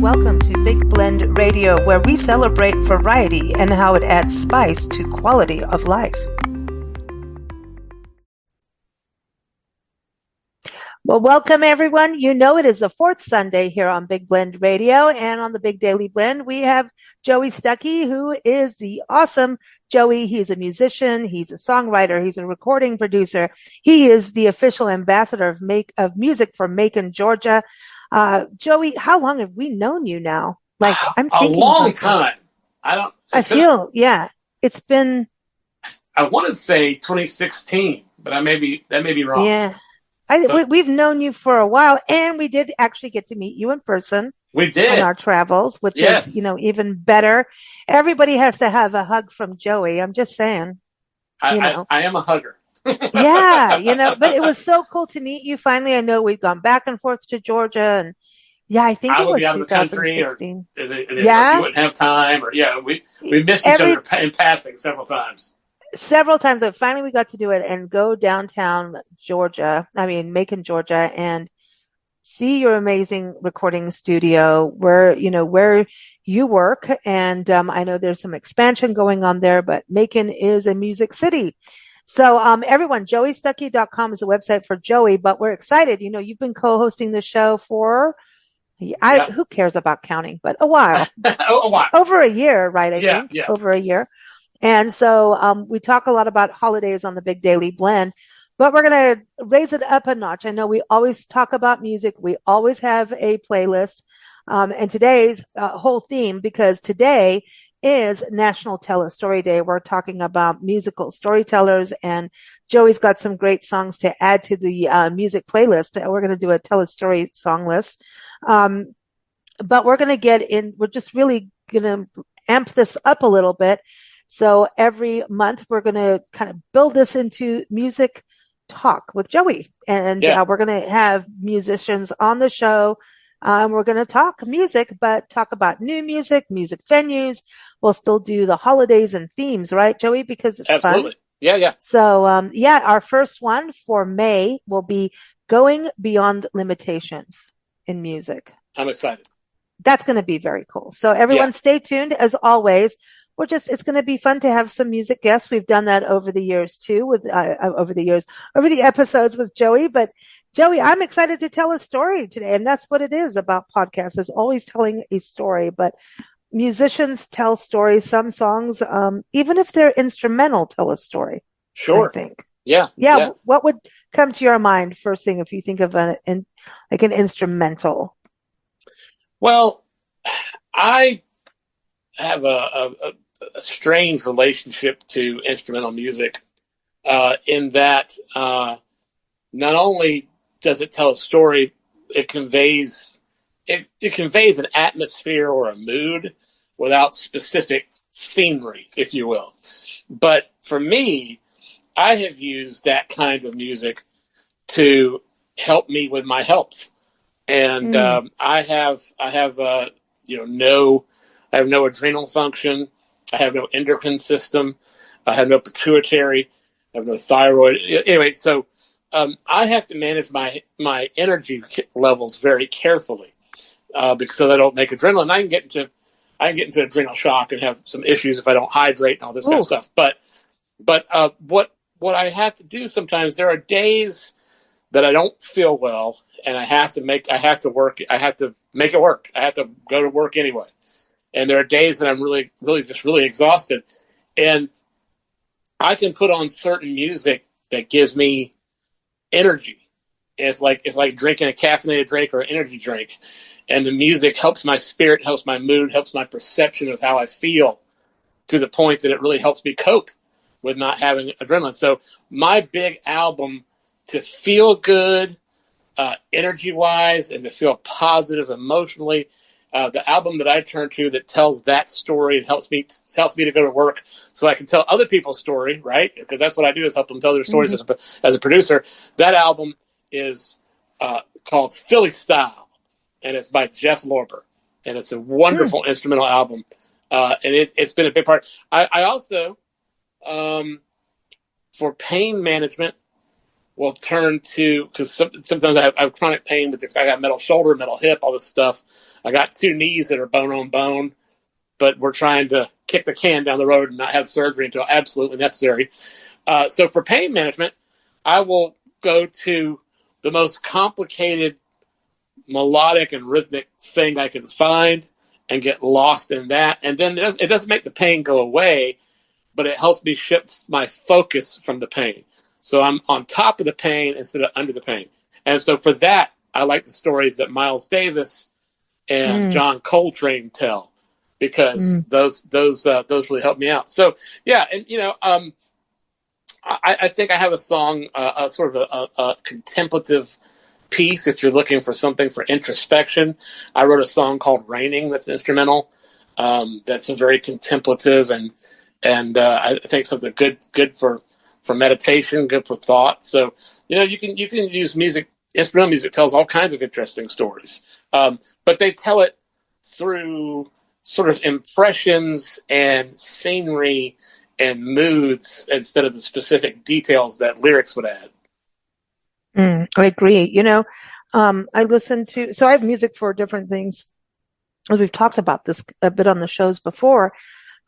Welcome to Big Blend Radio, where we celebrate variety and how it adds spice to quality of life. Well, welcome everyone. You know it is the fourth Sunday here on Big Blend Radio, and on the Big Daily Blend, we have Joey Stuckey, who is the awesome Joey. He's a musician, he's a songwriter, he's a recording producer. He is the official ambassador of music for Macon, Georgia. Joey, how long have we known you now? Like, I'm thinking a long time. It's been. I want to say 2016, but that may be wrong. Yeah. We've known you for a while, and we did actually get to meet you in person. We did. On our travels, which is, even better. Everybody has to have a hug from Joey. I'm just saying. I am a hugger. Yeah, but it was so cool to meet you finally. I know we've gone back and forth to Georgia, and I think it was 2016. You wouldn't have time, we missed each other in passing several times. But finally we got to do it and go downtown Macon, Georgia, and see your amazing recording studio where you work. And I know there's some expansion going on there, but Macon is a music city. So everyone, joeystuckey.com is the website for Joey, but we're excited. You've been co-hosting the show for who cares about counting, but a while. A while. Over a year, right? I think. Yeah. Over a year. And so we talk a lot about holidays on the Big Daily Blend, but we're going to raise it up a notch. I know we always talk about music. We always have a playlist. And today's whole theme, because today is National Tell a Story Day. We're talking about musical storytellers, and Joey's got some great songs to add to the music playlist. We're going to do a Tell a Story song list. But we're going to we're just really going to amp this up a little bit. So every month we're going to kind of build this into music talk with Joey, and we're going to have musicians on the show. We're going to talk music, but talk about new music venues. We'll still do the holidays and themes, right, Joey? Because it's absolutely fun. Yeah. So our first one for May will be going beyond limitations in music. I'm excited. That's going to be very cool. So everyone stay tuned. As always, it's going to be fun to have some music guests. We've done that over the years too, over the episodes with Joey. But Joey, I'm excited to tell a story today. And that's what it is about podcasts, is always telling a story. But musicians tell stories. Some songs, even if they're instrumental, tell a story. Sure. I think. Yeah. What would come to your mind first thing if you think of an instrumental? Well, I have a strange relationship to instrumental music, in that not only does it tell a story, it conveys an atmosphere or a mood without specific scenery, if you will. But for me, I have used that kind of music to help me with my health, and I have no adrenal function. I have no endocrine system. I have no pituitary. I have no thyroid. Anyway, so I have to manage my energy levels very carefully, because I don't make adrenaline. I can get into adrenal shock and have some issues if I don't hydrate and all this kind of stuff. But what I have to do sometimes, there are days that I don't feel well, and I have to make it work. I have to go to work anyway. And there are days that I'm really, really just really exhausted. And I can put on certain music that gives me energy. It's like drinking a caffeinated drink or an energy drink. And the music helps my spirit, helps my mood, helps my perception of how I feel, to the point that it really helps me cope with not having adrenaline. So my big album to feel good, energy-wise, and to feel positive emotionally, the album that I turn to that tells that story and helps me to go to work so I can tell other people's story, right? Because that's what I do, is help them tell their stories as a producer. That album is called Philly Style, and it's by Jeff Lorber, and it's a wonderful instrumental album, and it's been a big part. I also, for pain management, will turn to, because sometimes I have chronic pain, but I got metal shoulder, metal hip, all this stuff. I got two knees that are bone on bone, but we're trying to kick the can down the road and not have surgery until absolutely necessary. So for pain management, I will go to the most complicated melodic and rhythmic thing I can find and get lost in that. And then it doesn't make the pain go away, but it helps me shift my focus from the pain. So I'm on top of the pain instead of under the pain. And so for that, I like the stories that Miles Davis and John Coltrane tell, because those really help me out. So yeah, and I think I have a song, sort of a contemplative piece. If you're looking for something for introspection, I wrote a song called "Raining" that's instrumental. That's a very contemplative and I think something good for meditation, good for thought. So you can use music. Instrumental music tells all kinds of interesting stories, but they tell it through sort of impressions and scenery and moods instead of the specific details that lyrics would add. I agree. I listen to, so I have music for different things. As we've talked about this a bit on the shows before.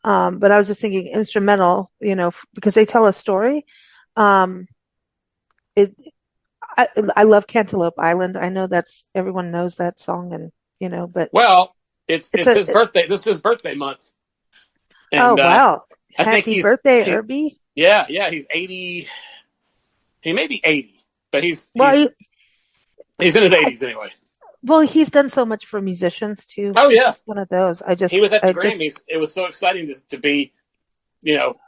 But I was just thinking instrumental, because they tell a story. I love Cantaloupe Island. I know everyone knows that song but. Well, it's his birthday. This is his birthday month. And, wow. I think Happy birthday, Herbie. Yeah. He's 80. He may be 80, but he's in his 80s anyway. Well, he's done so much for musicians too. Oh yeah, one of those. He was at the Grammys. It was so exciting to be,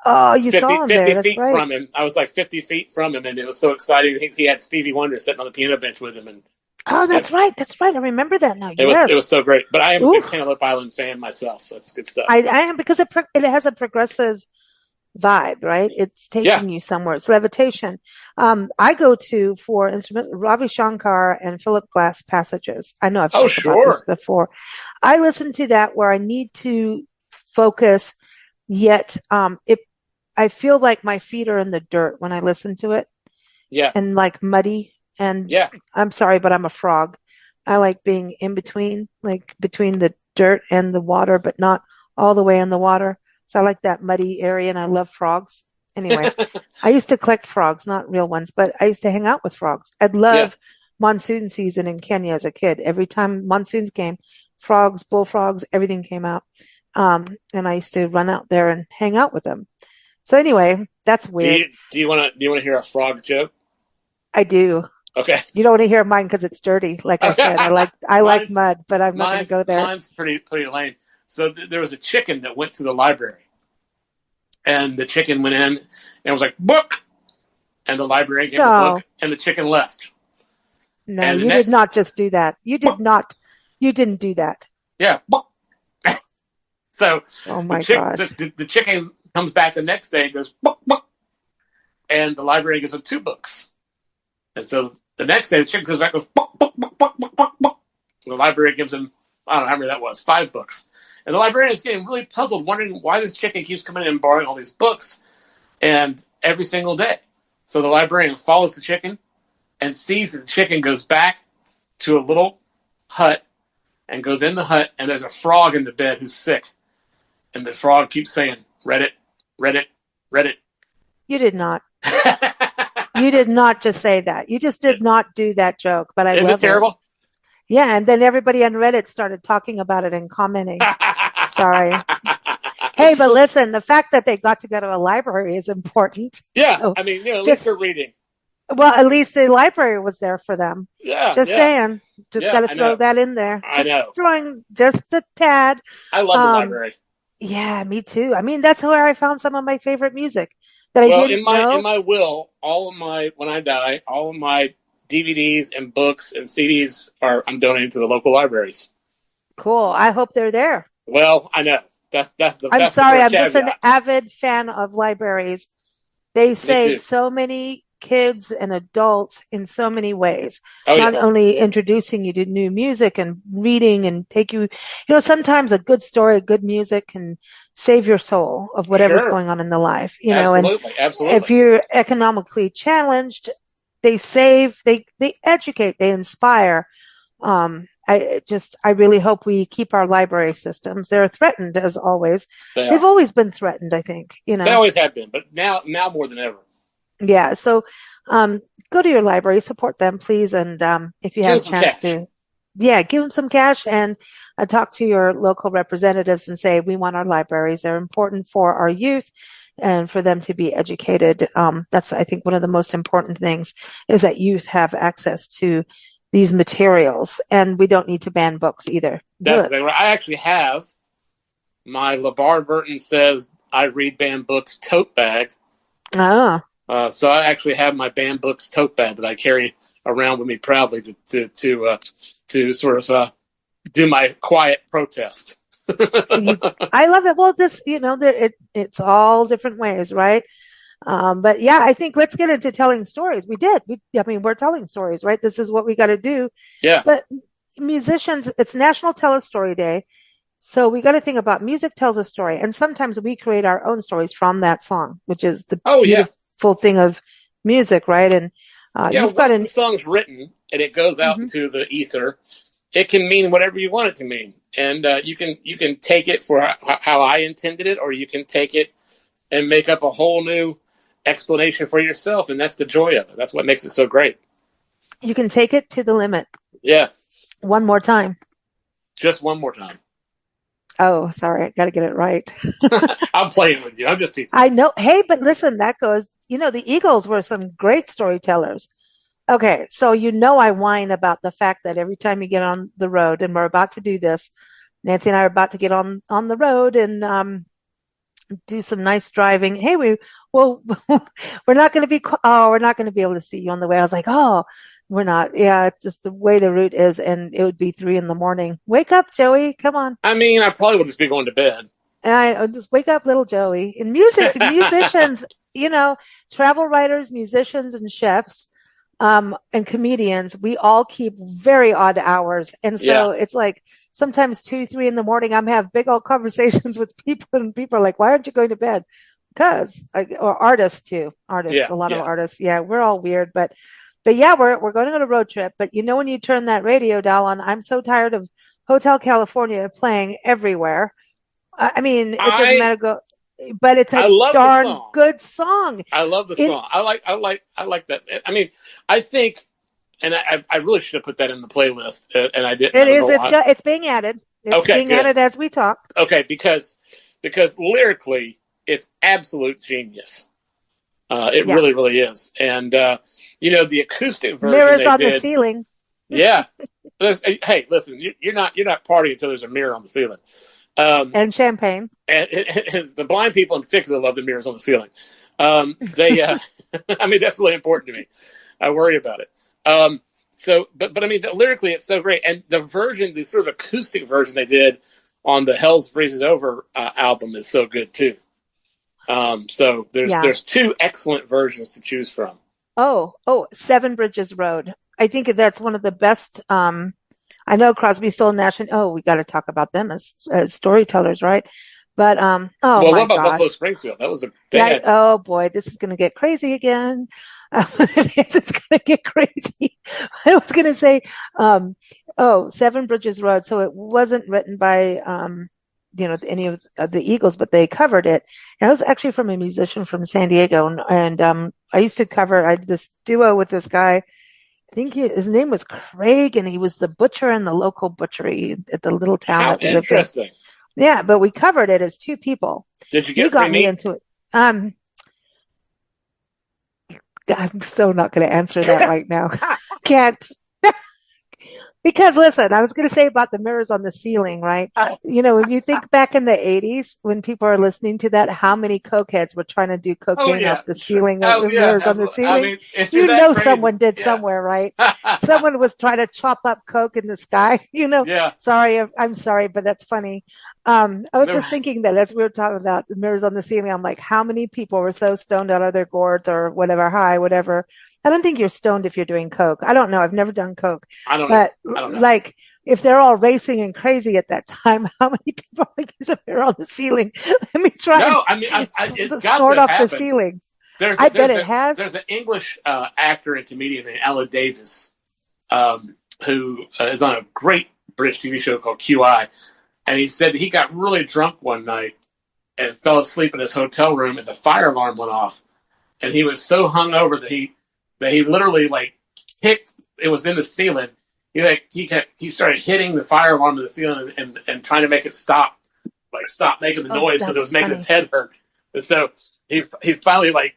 Oh, you 50, saw him 50 there. feet That's right. from him. I was like 50 feet from him, and it was so exciting. He had Stevie Wonder sitting on the piano bench with him, and oh, that's right. That's right. I remember that now. It was so great. But I am a big Cantaloupe Island fan myself, so that's good stuff. I am, because it has a progressive vibe, right? It's taking you somewhere. It's levitation. I go to for instrument Ravi Shankar and Philip Glass passages. I know I've talked about this before. I listen to that where I need to focus, yet I feel like my feet are in the dirt when I listen to it. Yeah. And like muddy. And I'm sorry, but I'm a frog. I like being in between, like between the dirt and the water, but not all the way in the water. So I like that muddy area, and I love frogs. Anyway, I used to collect frogs, not real ones, but I used to hang out with frogs. I'd love monsoon season in Kenya as a kid. Every time monsoons came, frogs, bullfrogs, everything came out. And I used to run out there and hang out with them. So anyway, that's weird. Do you want to hear a frog joke? I do. Okay. You don't want to hear mine because it's dirty. Like I said, I like mud, but I'm not going to go there. Mine's pretty lame. So there was a chicken that went to the library, and the chicken went in and was like, "Book," and the librarian gave the book, and the chicken left. No, and you did not just do that. You did not. You didn't do that. Yeah. So oh my gosh. The chicken comes back the next day and goes, "Book, book," and the librarian gives him 2 books. And so the next day the chicken comes back and goes, "Book, book, book, book, book, book, book." And the librarian gives him, I don't know how many that was, 5 books. And the librarian is getting really puzzled, wondering why this chicken keeps coming in and borrowing all these books and every single day. So the librarian follows the chicken and sees that the chicken goes back to a little hut and goes in the hut, and there's a frog in the bed who's sick. And the frog keeps saying, "Read it, read it, read it." You did not. You did not just say that. You just did not do that joke, but I love it. Isn't it terrible? Yeah, and then everybody on Reddit started talking about it and commenting. Sorry. Hey, but listen, the fact that they got to go to a library is important. Yeah, so, I mean, at least they're reading. Well, at least the library was there for them. Yeah. Just saying. Just got to throw that in there. I know. Throwing just a tad. I love the library. Yeah, me too. I mean, that's where I found some of my favorite music that I didn't know. In my will, when I die, all of my DVDs and books and CDs I'm donating to the local libraries. Cool. I hope they're there. Well, I know. I'm sorry. I'm just an avid fan of libraries. They save so many kids and adults in so many ways. Not only introducing you to new music and reading and take you, sometimes a good story, good music can save your soul of whatever's going on in the life, absolutely, and if you're economically challenged, they save, they educate, they inspire. I really hope we keep our library systems. They're threatened as always. They They've are. always been threatened, I think, They always have been, but now more than ever. Yeah. So, go to your library, support them, please. And, if you Give have us a some chance cash. to, yeah, give them some cash and talk to your local representatives and say, we want our libraries. They're important for our youth and for them to be educated. That's, I think, one of the most important things is that youth have access to these materials and we don't need to ban books either. That's Good. exactly right. I actually have my LeVar Burton says I read banned books tote bag. Ah, So I actually have my banned books tote bag that I carry around with me proudly to sort of do my quiet protest. you, I love it. Well, this, it's all different ways, right? But yeah, I think let's get into telling stories. I mean, we're telling stories, right? This is what we got to do. Yeah. But musicians, it's National Tell a Story Day. So we got to think about music tells a story. And sometimes we create our own stories from that song, which is the Oh yeah. beautiful thing of music, right? And, Yeah. you've got Once the song's written and it goes out mhm. into the ether, it can mean whatever you want it to mean, and you can take it for how I intended it, or you can take it and make up a whole new explanation for yourself, and that's the joy of it. That's what makes it so great. You can take it to the limit. Yeah. One more time. Just one more time. Oh, sorry. I got to get it right. I'm playing with you. I'm just teasing. I know. Hey, but listen, that goes, the Eagles were some great storytellers. Okay. So, I whine about the fact that every time you get on the road and we're about to do this, Nancy and I are about to get on the road and, do some nice driving. Hey, well, we're not going to we're not going to be able to see you on the way. I was like, oh, we're not. Yeah. It's just the way the route is. And it would be 3 a.m. Wake up, Joey. Come on. I mean, I probably would just be going to bed. And I just wake up, little Joey. In music, musicians, travel writers, musicians, and chefs, and comedians, we all keep very odd hours. And Yeah. so it's like sometimes 2, 3 in the morning, I'm have big old conversations with people and people are like, why aren't you going to bed? Or artists too. Yeah. A lot of Yeah. artists. Yeah, we're all weird, but yeah, we're going on a road trip. But when you turn that radio dial on, I'm so tired of Hotel California playing everywhere. I mean, it doesn't I matter but it's I a love the darn song. good song. I love the It, song. I like that. I mean, I think, and I really should have put that in the playlist, and I didn't. I it don't is, know why. it's being added. It's Okay, being good. added as we talk. Okay, because lyrically, it's absolute genius. It Yeah. really, really is. And the acoustic version Mirrors they on the did. ceiling Yeah. Hey, listen, you're not partying until there's a mirror on the ceiling. and champagne. And the blind people in particular love the mirrors on the ceiling. They, I mean, that's really important to me. I worry about it. But I mean, lyrically, it's so great. And the sort of acoustic version they did on the Hell's Freezes Over album is so good too. So Yeah. there's two excellent versions to choose from. Oh, Seven Bridges Road. I think that's one of the best. I know Crosby, Stills, Nash. Oh, we got to talk about them as storytellers, right? But oh Well, what my about Buffalo gosh, Springfield? That was a yeah. bad. Oh boy, this is going to get crazy again. It's going to get crazy. I was going to say, Seven Bridges Road. So it wasn't written by any of the Eagles, but they covered it. And it was actually from a musician from San Diego, and I used to I had this duo with this guy. I think his name was Craig, and he was the butcher in the local butchery at the little town How that we lived in. interesting. Yeah, but we covered it as two people. Did you You get free got me meat? into it. I'm so not going to answer that right now. Can't. Because listen, I was going to say about the mirrors on the ceiling, right? When you think back in the 80s, when people are listening to that, how many cokeheads were trying to do Oh cocaine yeah. off the ceiling of Oh the yeah. mirrors on the Absolutely. I ceiling? mean, it's that crazy. Someone did Yeah. somewhere, right? Someone was trying to chop up coke in the sky, Yeah. Sorry, I'm sorry, but that's funny. I was just thinking that as we were talking about the mirrors on the ceiling, I'm like, how many people were so stoned out of their gourds or whatever, high, whatever. I don't think you're stoned if you're doing coke. I don't know. I've never done coke, I don't but know. I don't know. like, if they're all racing and crazy at that time, how many people are like, there's a mirror on the ceiling? Let me try No, and I mean, it's got snort to have off the happened. ceiling. There's I a, bet there's it a has. there's an English actor and comedian named Alan Davis, who is on a great British TV show called QI, and he said he got really drunk one night and fell asleep in his hotel room, and the fire alarm went off, and he was so hungover that he literally like kicked. It was in the ceiling. He started hitting the fire alarm in the ceiling and trying to make it stop, like stop making the Oh, noise because it that's was making funny. his head hurt. And so he finally like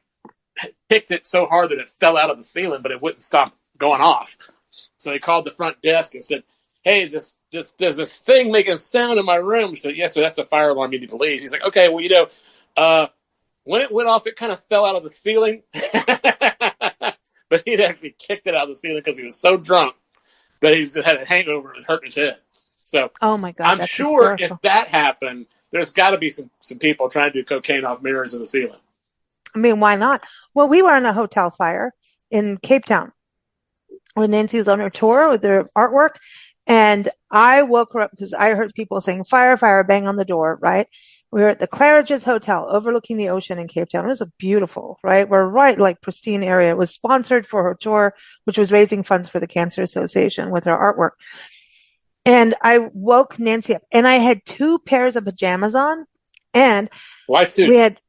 kicked it so hard that it fell out of the ceiling, but it wouldn't stop going off. So he called the front desk and said, "Hey, there's this thing making sound in my room." She said, "Yes, sir, that's a fire alarm. You need to leave." He's like, "Okay, well, when it went off, it kind of fell out of the ceiling." But he'd actually kicked it out of the ceiling because he was so drunk that he just had a hangover and hurt his head. So Oh my God, I'm that's sure if hysterical. that happened, there's got to be some people trying to do cocaine off mirrors in the ceiling. I mean, why not? Well, we were on a hotel fire in Cape Town when Nancy was on her tour with her artwork. And I woke her up because I heard people saying, fire, fire, bang on the door, right? We were at the Claridge's Hotel overlooking the ocean in Cape Town. It was a beautiful, right? We're right, like pristine area. It was sponsored for her tour, which was raising funds for the Cancer Association with her artwork. And I woke Nancy up and I had two pairs of pajamas on and Why two? we had,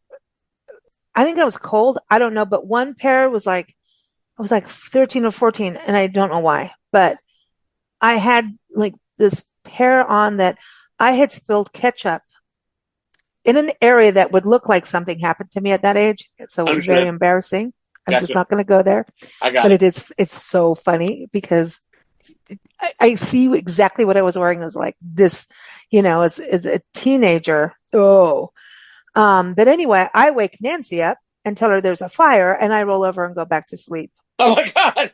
I think it was cold. I don't know, but one pair was like, I was like 13 or 14 and I don't know why, but I had like this pair on that I had spilled ketchup in an area that would look like something happened to me at that age. So it was very Understood. embarrassing. I'm just Gotcha. not going to go there, I got but it. it's so funny because I see exactly what I was wearing as like this, as a teenager. Oh, but anyway, I wake Nancy up and tell her there's a fire and I roll over and go back to sleep. Oh my God.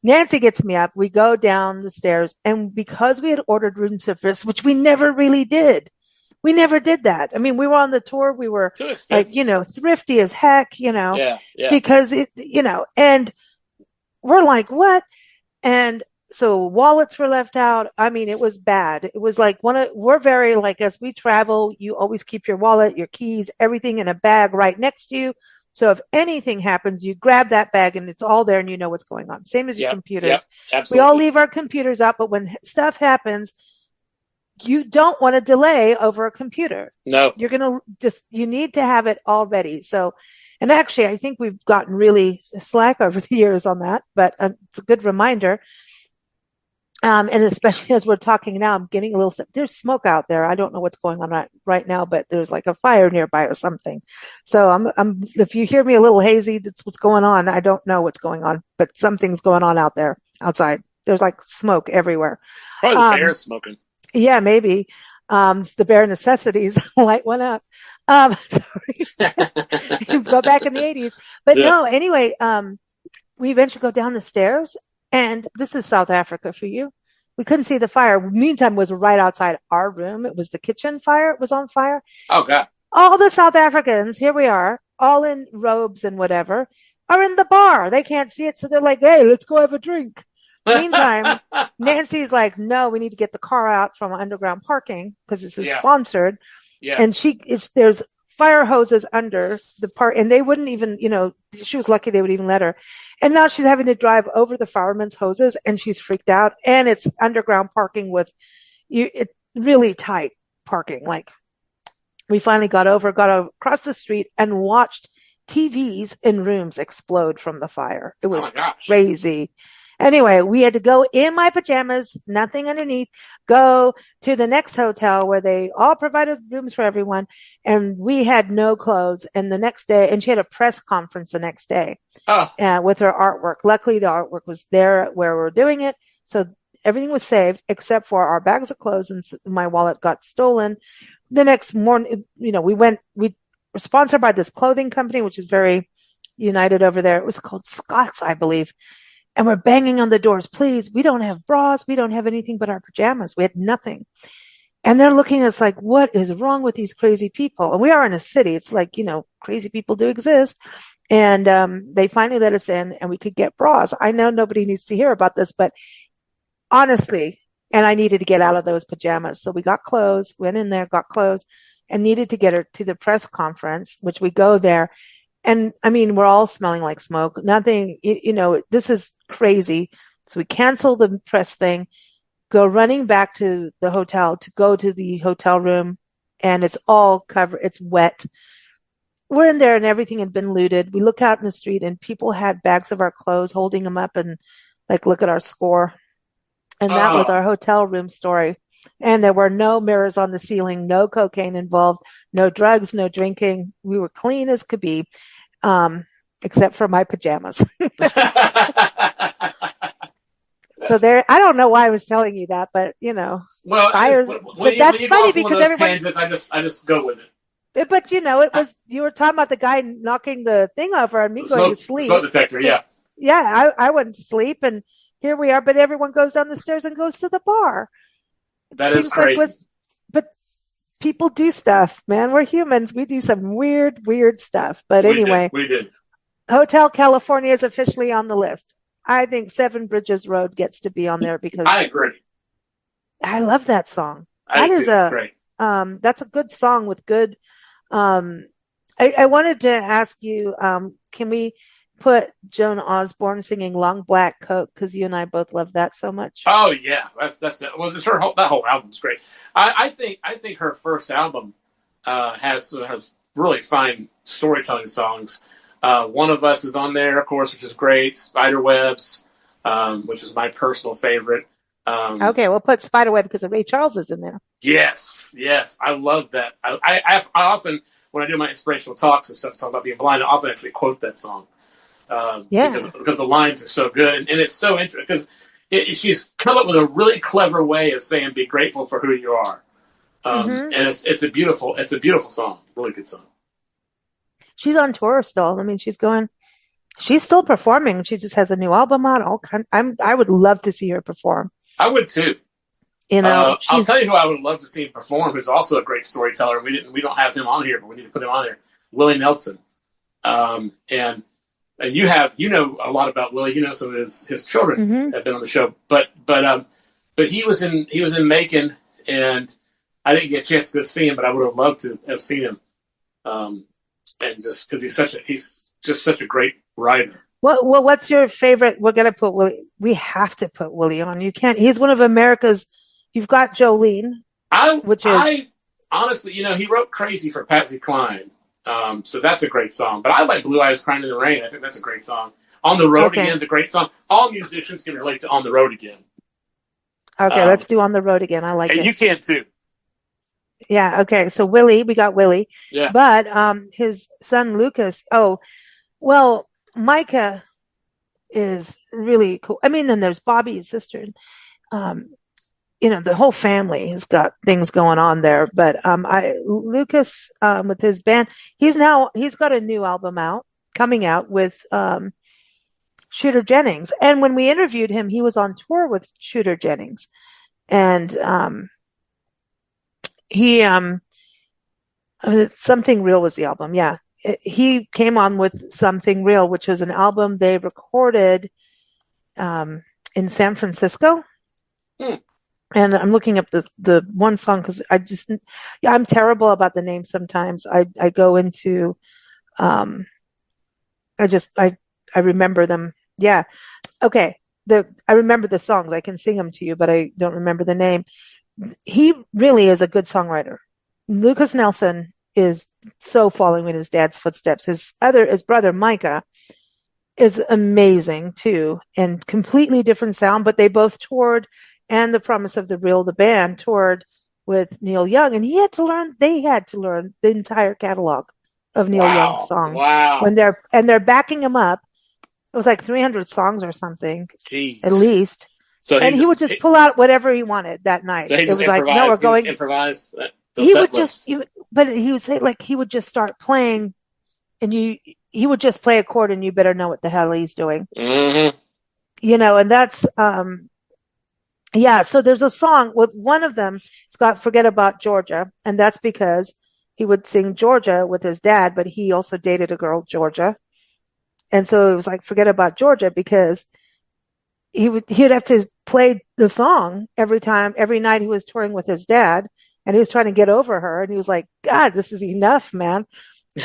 Nancy gets me up. We go down the stairs and because we had ordered room service, which we never really did, we never did that. I mean, we were on the tour. We were Too like, expensive. thrifty as heck, Yeah. Yeah. because and we're like, what? And so wallets were left out. I mean, it was bad. It was like we're very like, as we travel, you always keep your wallet, your keys, everything in a bag right next to you. So if anything happens, you grab that bag and it's all there and you know what's going on. Same as your Yep. Yep. computers. We all Absolutely. leave our computers out, but when stuff happens, you don't want to delay over a computer. No. You're going to you need to have it all ready. So, and actually, I think we've gotten really slack over the years on that, but it's a good reminder. And especially as we're talking now, I'm getting a little, there's smoke out there. I don't know what's going on right now, but there's like a fire nearby or something. So if you hear me a little hazy, that's what's going on. I don't know what's going on, but something's going on out there outside. There's like smoke everywhere. Probably the Um, bear's smoking. yeah, maybe. It's the bare necessities light one up. Sorry. Go back in the 80s. But Yeah. no, anyway, we eventually go down the stairs and this is South Africa for you. We couldn't see the fire. Meantime, it was right outside our room. It was the kitchen fire. It was on fire. Oh God. All the South Africans, here we are, all in robes and whatever, are in the bar. They can't see it. So they're like, hey, let's go have a drink. Meantime, Nancy's like, no, we need to get the car out from underground parking because this is Yeah. sponsored. Yeah. And there's fire hoses under the park and they wouldn't even, she was lucky they would even let her. And now she's having to drive over the fireman's hoses and she's freaked out. And it's underground parking with it's really tight parking. Like we finally got across the street and watched TVs in rooms explode from the fire. It Oh was my gosh. crazy. Anyway, we had to go in my pajamas, nothing underneath, go to the next hotel where they all provided rooms for everyone. And we had no clothes. And the next day, and she had a press conference the next day Oh. with her artwork. Luckily, the artwork was there where we were doing it. So everything was saved except for our bags of clothes and my wallet got stolen. The next morning, we were sponsored by this clothing company, which is very united over there. It was called Scott's, I believe. And we're banging on the doors. Please, we don't have bras. We don't have anything but our pajamas. We had nothing. And they're looking at us like, what is wrong with these crazy people? And we are in a city. It's like, crazy people do exist. And they finally let us in and we could get bras. I know nobody needs to hear about this, but honestly, and I needed to get out of those pajamas. So we got clothes, went in there, got clothes, and needed to get her to the press conference, which we go there. And I mean, we're all smelling like smoke. Nothing, this is crazy. So we cancel the press thing, go running back to the hotel to go to the hotel room, and it's all covered. It's wet. We're in there and everything had been looted. We look out in the street and people had bags of our clothes holding them up and like, look at our score. And that was Oh, our hotel room story. And there were no mirrors on the ceiling, no cocaine involved, no drugs, no drinking. We were clean as could be, um, except for my pajamas. So there, I don't know why I was telling you that, but well, fires, but when that's you go funny off one of because those everyone, tangents, I just go with it. but it was, you were talking about the guy knocking the thing over and me going to Smoke sleep. detector, Cause yeah, yeah, I wouldn't sleep and here we are, but everyone goes down the stairs and goes to the bar. that is Things like crazy. with, but people do stuff, man. We're humans. We do some weird, weird stuff. But anyway, We did. Hotel California is officially on the list. I think Seven Bridges Road gets to be on there because I agree. I love that song. I That do is too. It's great. that's a good song with good, um, I wanted to ask you, can we put Joan Osborne singing Long Black Coat? Cause you and I both love that so much. Oh yeah, that's it. Well, just that whole album's great. I think her first album has really fine storytelling songs. One of Us is on there, of course, which is great. Spiderwebs, which is my personal favorite. Um, Okay, we'll put Spiderweb because Ray Charles is in there. yes, I love that. I often when I do my inspirational talks and stuff, talk about being blind, I often actually quote that song Yeah. because the lines are so good and it's so interesting because she's come up with a really clever way of saying be grateful for who you are. Hmm. And it's a beautiful song, really good song. She's on tour still. I mean, she's still performing. She just has a new album out. I would love to see her perform. I would too. I'll tell She's, you who I would love to see him perform, who's also a great storyteller. We don't have him on here, but we need to put him on there. Willie Nelson. And you know a lot about Willie. You know some of his children hmm have been on the show, but he was in Macon, and I didn't get a chance to go see him, but I would have loved to have seen him. Um, and just because he's just such a great writer. what's your favorite? We're gonna put Willie. We have to put Willie on. You can't. He's one of America's. You've got Jolene, which is I honestly, he wrote "Crazy" for Patsy Cline, so that's a great song. But I like "Blue Eyes Crying in the Rain." I think that's a great song. "On the Road Again" okay. is a great song. All musicians can relate to "On the Road Again," Okay, um, let's do On the Road Again. I like and it. you can too. Yeah. Okay. So Willie, we got Willie, Yeah. but his son Lucas. Oh, well, Micah is really cool. I mean, then there's Bobby, his sister. Um, the whole family has got things going on there. But Lucas with his band, he's got a new album coming out with Shooter Jennings. And when we interviewed him, he was on tour with Shooter Jennings, and he Something Real was the album. Yeah, he came on with Something Real, which was an album they recorded in San Francisco. Hmm. And I'm looking up the one song because yeah, I'm terrible about the name sometimes. I go into, um, I remember them. Yeah. Okay. I remember the songs. I can sing them to you, but I don't remember the name. He really is a good songwriter. Lucas Nelson is so following in his dad's footsteps. His brother Micah is amazing too, and completely different sound, but they both toured, and The Promise of the Real, the band, toured with Neil Young, and they had to learn the entire catalog of Neil Young's songs Wow. when they're backing him up. It was like 300 songs or something, at Jeez. least. So And he would just pull out whatever he wanted that night. he It just was like, no, we're improvised. He just going. improvised the He set would just, list. but he would say like he would just start playing, and he would just play a chord, and you better know what the hell he's doing. Mm-hmm. And that's yeah. So there's a song with one of them. It's got "Forget About Georgia," and that's because he would sing Georgia with his dad, but he also dated a girl, Georgia, and so it was like "Forget About Georgia" because he'd have to play the song every night he was touring with his dad, and he was trying to get over her, and he was like, God, this is enough, man.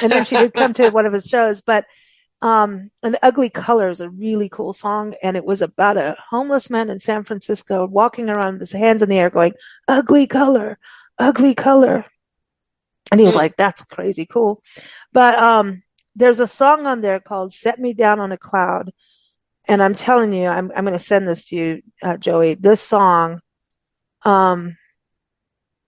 And then she did come to one of his shows, but An Ugly Color is a really cool song, and it was about a homeless man in San Francisco walking around with his hands in the air going, ugly color, ugly color. And he was Hmm. like, that's crazy cool. But there's a song on there called Set Me Down on a Cloud. And I'm telling you, I'm going to send this to you, Joey. This song, um,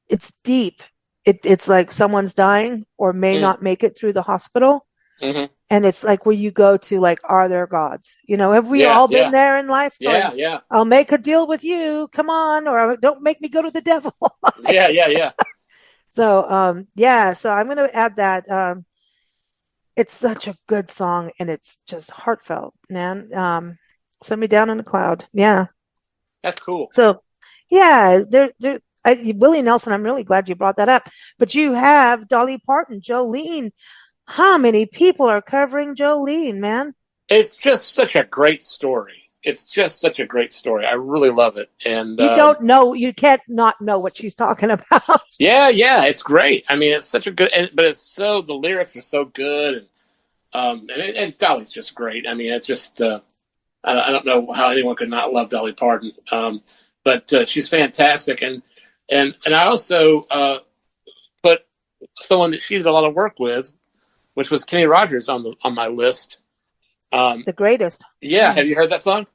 it's deep. It's like someone's dying or may Hmm. not make it through the hospital. Hmm. And it's like where you go to, like, are there gods? Have we Yeah, all been yeah, there in life going, yeah, yeah, I'll make a deal with you, come on, or don't make me go to the devil. yeah, yeah, yeah. So, yeah, so I'm going to add that. It's such a good song and it's just heartfelt, man. Send Me Down in a Cloud. Yeah. That's cool. So, yeah, Willie Nelson, I'm really glad you brought that up. But you have Dolly Parton, Jolene. How many people are covering Jolene, man? It's just such a great story. It's just such a great story. I really love it. And You don't know, you can't not know what she's talking about. yeah, yeah, it's great. I mean, it's such a good, but it's so the lyrics are so good, and Dolly's just great. I mean, it's just I don't know how anyone could not love Dolly Parton, but she's fantastic, and I also put someone that she did a lot of work with, which was Kenny Rogers on my list. The greatest. Yeah, Mm, have you heard that song?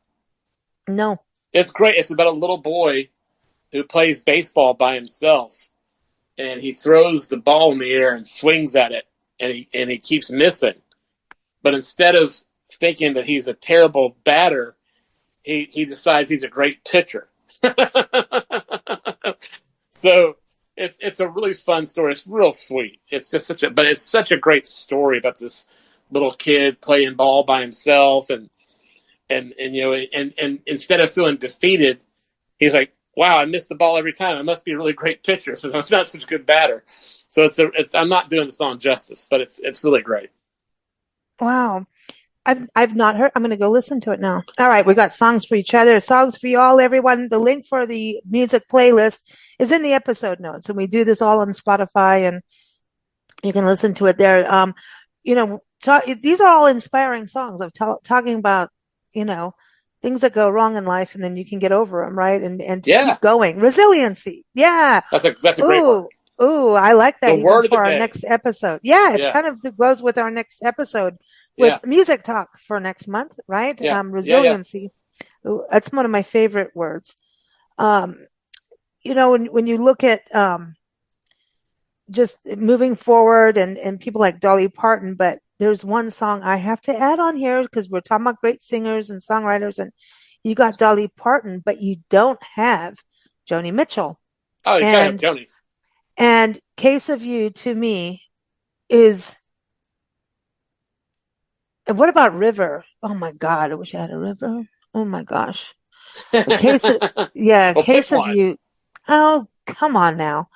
no. It's great. It's about a little boy who plays baseball by himself, and he throws the ball in the air and swings at it, and he keeps missing. But instead of thinking that he's a terrible batter, he decides he's a great pitcher. So it's a really fun story. It's real sweet. It's just but it's such a great story about this little kid playing ball by himself, and and instead of feeling defeated, he's like, wow, I miss the ball every time. I must be a really great pitcher, so I'm not such a good batter. So it's I'm not doing the song justice, but it's really great. Wow. I've not heard. I'm going to go listen to it now. All right, we got songs for each other, songs for you all, everyone. The link for the music playlist is in the episode notes, and we do this all on Spotify, and you can listen to it there. These are all inspiring songs of talking about, you know, things that go wrong in life, and then you can get over them, right? And to Yeah, keep going, resiliency. Yeah. that's a great word. Ooh, ooh, I like The that even word of the for our day. next episode. Yeah, it's Yeah, kind of it goes with our next episode with yeah, music talk for next month, right? yeah, yeah, yeah. Resiliency. Ooh, that's one of my favorite words. Um, when you look at just moving forward and people like Dolly Parton, but there's one song I have to add on here because we're talking about great singers and songwriters, and you got Dolly Parton, but you don't have Joni Mitchell. Oh, you gotta have And Joni. Case of You to me is, what about River? Oh my God, I wish I had a river. Oh my gosh. A case of, yeah, Well, pick Case of one. You. Oh, come on now.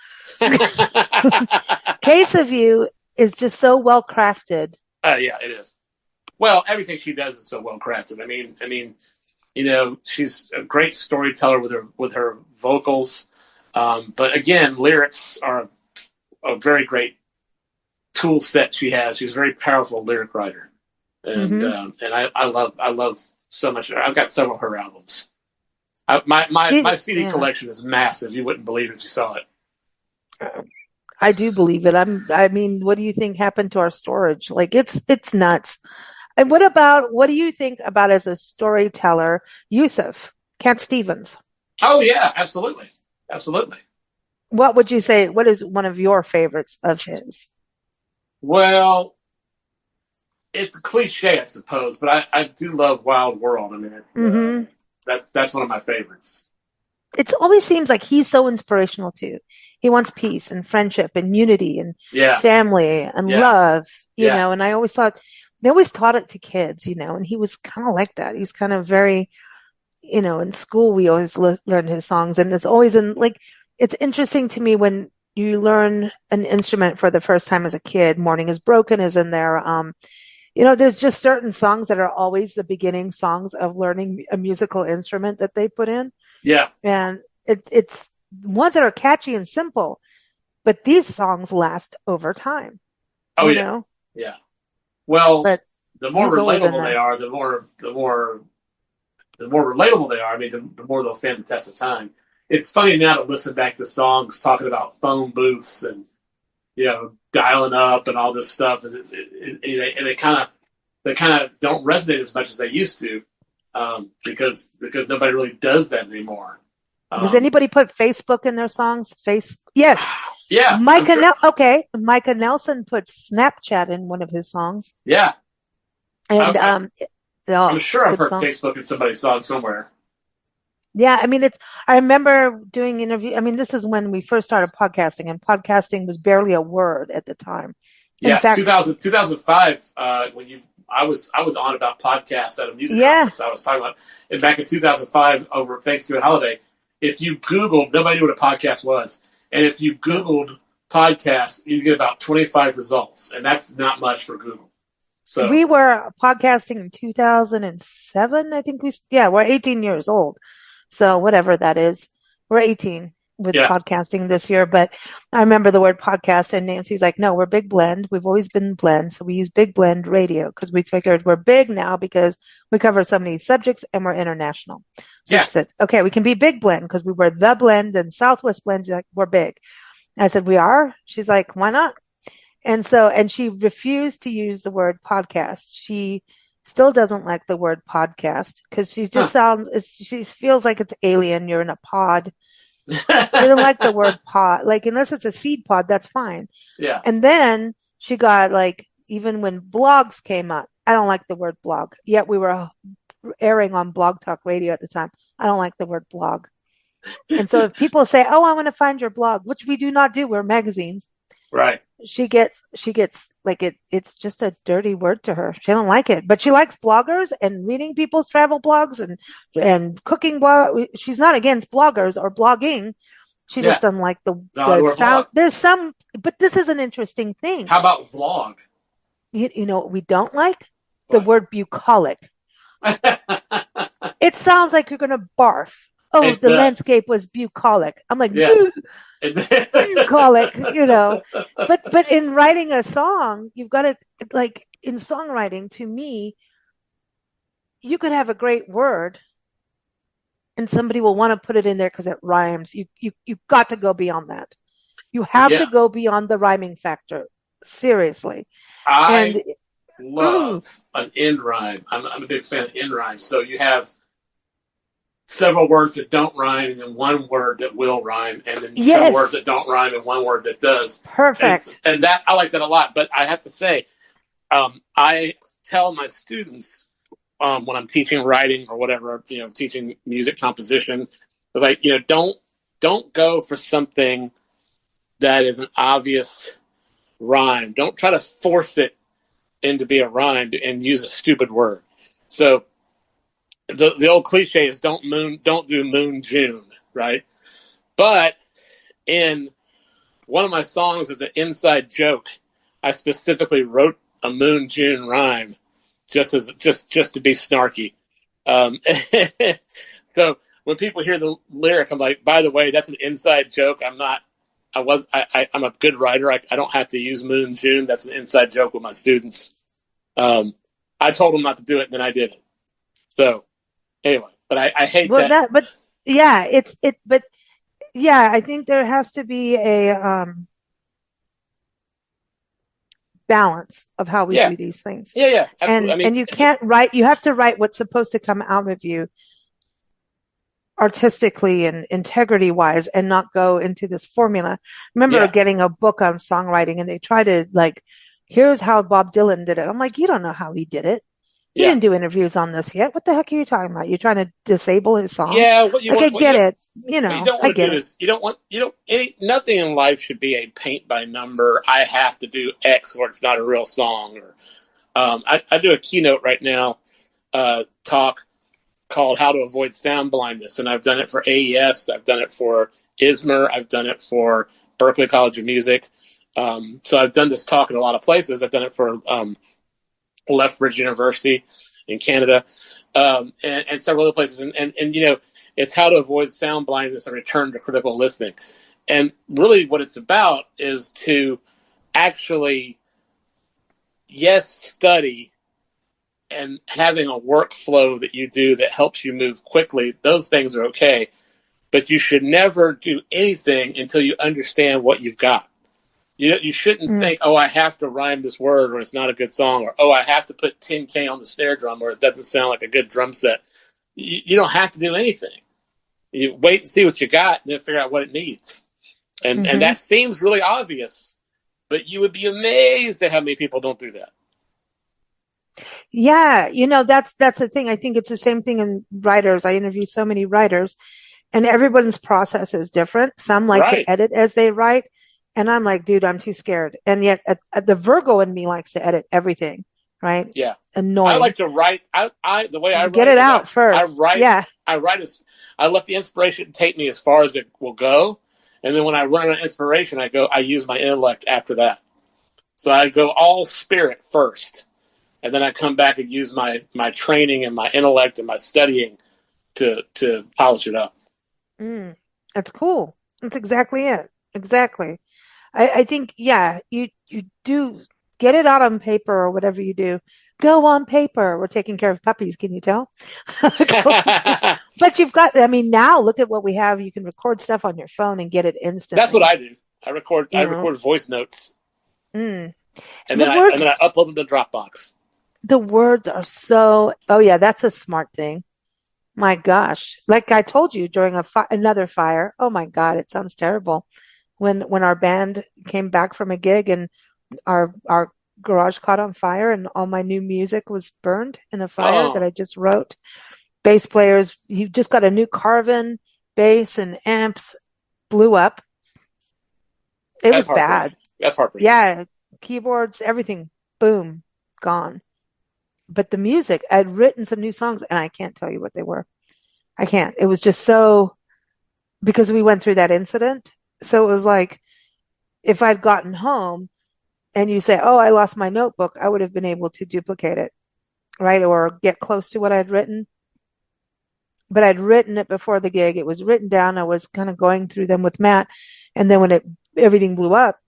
Case of You is just so well crafted. Yeah, it is. Well, everything she does is so well crafted. I mean, she's a great storyteller with her vocals. But again, lyrics are a very great tool set she has. She's a very powerful lyric writer, Hmm. and I love so much. I've got several of her albums. My CD Yeah, collection is massive. You wouldn't believe it if you saw it. I do believe it. I mean, what do you think happened to our storage? Like it's nuts. And what do you think about as a storyteller, Yusuf, Cat Stevens? Oh yeah, absolutely, absolutely. What would you say? What is one of your favorites of his? Well, it's a cliche, I suppose, but I do love Wild World. I mean, Hmm. that's one of my favorites. It always seems like he's so inspirational too. He wants peace and friendship and unity and Yeah, family and yeah, love, yeah, and I always thought they always taught it to kids, and he was kind of like that. He's kind of very, in school we always learned his songs, and it's always it's interesting to me when you learn an instrument for the first time as a kid. Morning is Broken is in there. There's just certain songs that are always the beginning songs of learning a musical instrument that they put in. yeah. And it's ones that are catchy and simple, but these songs last over time, Oh you yeah, know? Yeah. Well, but the more he's always in relatable they there. are, the more relatable they are. I mean, the more they'll stand the test of time. It's funny now to listen back to songs talking about phone booths and dialing up and all this stuff, and they kind of don't resonate as much as they used to, because nobody really does that anymore. Does Um, anybody put Facebook in their songs? Yes. yeah, I'm sure. Okay. Micah Nelson put Snapchat in one of his songs. Yeah, And, I, I'm it's sure a I've good heard song. Facebook in somebody's song somewhere. Yeah. I mean, I remember doing interview. I mean, this is when we first started podcasting, and podcasting was barely a word at the time. In Yeah, fact, 2005, when I was on about podcasts at a music yeah, conference. I was talking about it back in 2005 over Thanksgiving holiday. If you Googled, nobody knew what a podcast was, and if you no, Googled podcasts, you get about 25 results, and that's not much for Google. So we were podcasting in 2007. I think we're 18 years old. So whatever that is, we're 18 with yeah, podcasting this year. But I remember the word podcast, and Nancy's like, no, we're Big Blend. We've always been Blend. So we use Big Blend Radio because we figured we're big now because we cover so many subjects and we're international. So yeah, she said, okay, we can be Big Blend because we were the Blend and Southwest Blend. She's like, we're big. I said, we are? She's like, why not? And she refused to use the word podcast. She still doesn't like the word podcast because huh. she feels like it's alien. You're in a pod. She didn't like the word pod. Like, unless it's a seed pod, that's fine. Yeah, And then she got like, even when blogs came up, I don't like the word blog. Yet we were airing on Blog Talk Radio at the time. I don't like the word blog. And so if people say, oh, I want to find your blog, which we do not do, we're magazines. right. She gets like it's just a dirty word to her. She don't like it, but she likes bloggers and reading people's travel blogs and cooking blog. She's not against bloggers or blogging. She Yeah, just doesn't like not like the the word blog. sound. There's some, but this is an interesting thing. How about vlog? You know what we don't like? The What? word bucolic. It sounds like you're gonna barf. Oh, It the does. landscape was bucolic. I'm like, Yeah. bucolic, But in writing a song, you've got to, like, in songwriting, to me, you could have a great word and somebody will want to put it in there because it rhymes. You've got to go beyond that. You have Yeah, to go beyond the rhyming factor. Seriously. And I ooh, love an end rhyme. I'm a big fan of end rhymes. So you have several words that don't rhyme, and then one word that will rhyme, and then several words yes, that don't rhyme, and one word that does. And perfect. and that I like that a lot. But I have to say, I tell my students when I'm teaching writing or whatever, teaching music composition, like don't go for something that is an obvious rhyme. Don't try to force it into be a rhyme and use a stupid word. So the old cliche is don't do moon June, right? But in one of my songs as an inside joke, I specifically wrote a moon June rhyme just to be snarky. Um, so when people hear the lyric, I'm like, by the way, that's an inside joke. I'm not. I'm a good writer. I don't have to use moon June. That's an inside joke with my students. Um, I told them not to do it, and then I did it. So anyway, but I hate Well, that. but yeah, but yeah, I think there has to be a, balance of how we Yeah, do these things. yeah, yeah, absolutely. I And mean, you can't write, you have to write what's supposed to come out of you artistically and integrity wise and not go into this formula. I remember yeah, getting a book on songwriting and they try to, like, here's how Bob Dylan did it. I'm like, you don't know how he did it. He yeah, didn't do interviews on this yet. What the heck are you talking about? You're trying to disable his song? yeah. Like, I What get it. you don't I want to get do it. is nothing in life should be a paint by number. I have to do X or it's not a real song. Or I do a keynote right now, talk called "How to Avoid Sound Blindness," and I've done it for AES. I've done it for ISMER. I've done it for Berklee College of Music. So I've done this talk in a lot of places. I've done it for Lethbridge University in Canada, and several other places. And it's how to avoid sound blindness and return to critical listening. And really, what it's about is to actually yes, study and having a workflow that you do that helps you move quickly, those things are okay. But you should never do anything until you understand what you've got. You shouldn't Mm. think, oh, I have to rhyme this word or it's not a good song, or, oh, I have to put 10K on the snare drum or it doesn't sound like a good drum set. You don't have to do anything. You wait and see what you got and then figure out what it needs. And Mm-hmm. that seems really obvious, but you would be amazed at how many people don't do that. Yeah, that's the thing. I think it's the same thing in writers. I interview so many writers, and everyone's process is different. Some like to Right. edit as they write, and I'm like, dude, I'm too scared. And yet, the Virgo in me likes to edit everything, right? Yeah. I Annoying. like to write. The way I Get write it is out first. Yeah. I write as, I let the inspiration take me as far as it will go. And then when I run out of inspiration, I use my intellect after that. So I go all spirit first. And then I come back and use my training and my intellect and my studying to polish it up. Mm, that's cool. That's exactly it. Exactly. I think, yeah, you do get it out on paper or whatever you do. Go on paper. We're taking care of puppies. Can you tell? But you've got, I mean, now look at what we have. You can record stuff on your phone and get it That's what instantly, I do. I you know. record voice notes Mm. and The then words, I upload them to Dropbox. the words are so, oh yeah, that's a smart thing. My gosh. Like I told you during another fire. Oh my God, it sounds terrible. When our band came back from a gig and our garage caught on fire and all my new music was burned in a fire that Oh, I just wrote. Bass players, you just got a new Carvin bass and amps blew up. It that's was heartbreaking. bad. That's heartbreaking. Yeah, keyboards, everything, boom, gone. But the music, I'd written some new songs and I can't tell you what they were. I can't. It was just so because we went through that incident. So it was like if I'd gotten home and you say, "Oh, I lost my notebook," I would have been able to duplicate it, right? Or get close to what I'd written. But I'd written it before the gig. It was written down. I was kind of going through them with Matt. And then when everything blew up,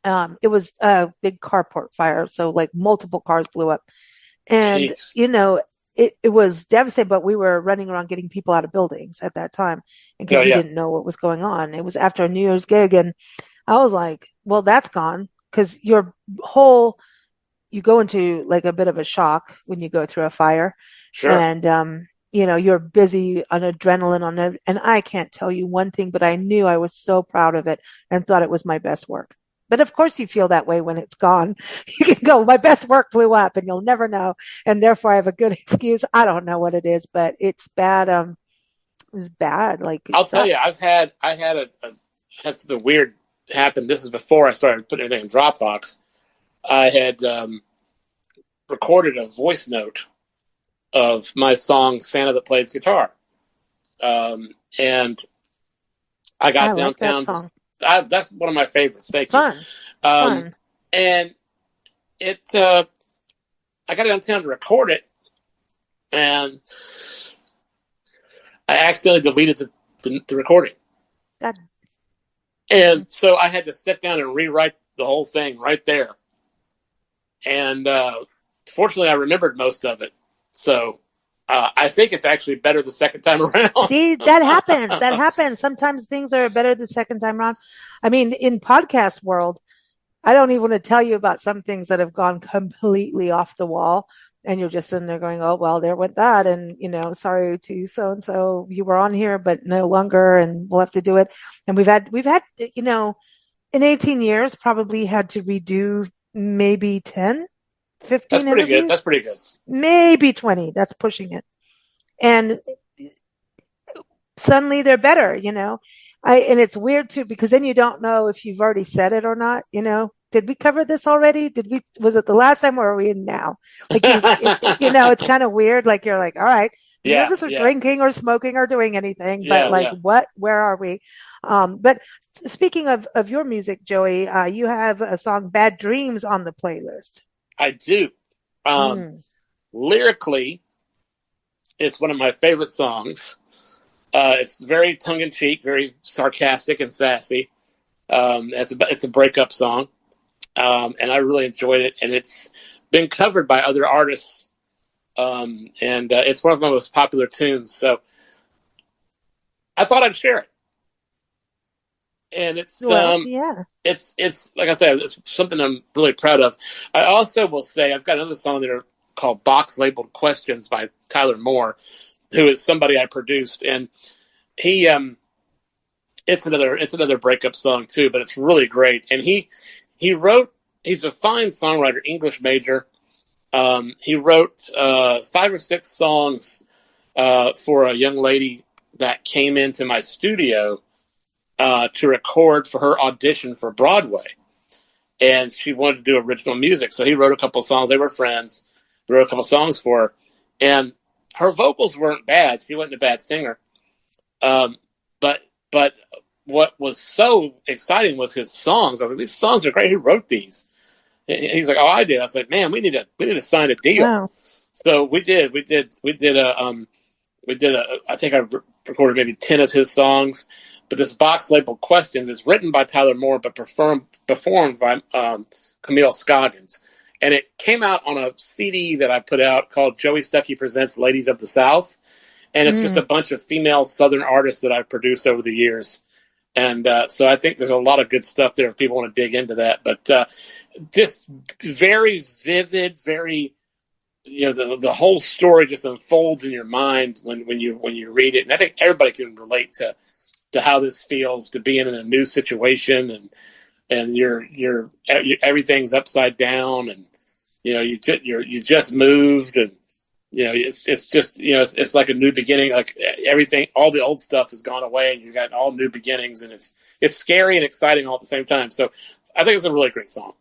it was a big carport fire. So like multiple cars blew up. And, Jeez. it was devastating, but we were running around getting people out of buildings at that time Oh because we yeah. didn't know what was going on. It was after a New Year's gig. And I was like, well, that's gone because you go into like a bit of a shock when you go through a fire Sure. and, you're busy on adrenaline on it. And I can't tell you one thing, but I knew I was so proud of it and thought it was my best work. But of course you feel that way when it's gone. You can go, my best work blew up and you'll never know. And therefore I have a good excuse. I don't know what it is, but it's bad. It's bad. Like it I'll tell sucks. you, I had that's the weird happened. This is before I started putting everything in Dropbox. I had recorded a voice note of my song "Santa That Plays Guitar," and I I got like that downtown. song. That's one of my favorites. Thank you. Fun, Um, fun. and it, I got downtown to record it, and I accidentally deleted the recording. God. And so I had to sit down and rewrite the whole thing right there. And fortunately, I remembered most of it. So I think it's actually better the second time around. See, that happens. That happens. Sometimes things are better the second time around. I mean, in podcast world, I don't even want to tell you about some things that have gone completely off the wall. And you're just sitting there going, oh, well, there went that. And, sorry to so and so, you were on here, but no longer. And we'll have to do it. And we've had, in 18 years, probably had to redo maybe 10, That's 15 pretty good. interviews, That's pretty good. maybe 20. That's pushing it. And suddenly they're better. And it's weird too, because then you don't know if you've already said it or not. Did we cover this already? Was it the last time or are we in now? Like it's kind of weird. Like you're like, all right, none of Yeah, us are yeah, drinking or smoking or doing anything, but yeah, like yeah. where are we? But speaking of your music, Joey, you have a song Bad Dreams on the playlist. I do. Um, Mm, lyrically, it's one of my favorite songs. It's very tongue in cheek, very sarcastic and sassy. It's a breakup song, and I really enjoyed it. And it's been covered by other artists, and it's one of my most popular tunes. So I thought I'd share it, and Well, yeah. it's like I said, it's something I'm really proud of. I also will say I've got another song that are called "Box Labeled Questions" by Tyler Moore, who is somebody I produced, and he it's another breakup song too, but it's really great. And he wrote. He's a fine songwriter, English major. He wrote 5 or 6 songs for a young lady that came into my studio to record for her audition for Broadway, and she wanted to do original music. So he wrote a couple songs. They were friends. He wrote a couple songs for her, and her vocals weren't bad. She wasn't a bad singer, um, but what was so exciting was his songs. I was like, these songs are great. Who wrote these? He's like, oh, I did. I was like, man, we need to sign a deal. Wow. So we did a. I think I recorded maybe 10 of his songs. But this box label Questions is written by Tyler Moore, but performed by Camille Scoggins. And it came out on a CD that I put out called Joey Stuckey Presents Ladies of the South. And it's just a bunch of female Southern artists that I've produced over the years. And so I think there's a lot of good stuff there if people want to dig into that. But just very vivid, very, the whole story just unfolds in your mind when you read it. And I think everybody can relate to how this feels to being in a new situation, and everything's upside down, and you just moved, and it's just it's like a new beginning. Like everything, all the old stuff has gone away, and you got all new beginnings, and it's scary and exciting all at the same time. So I think it's a really great song.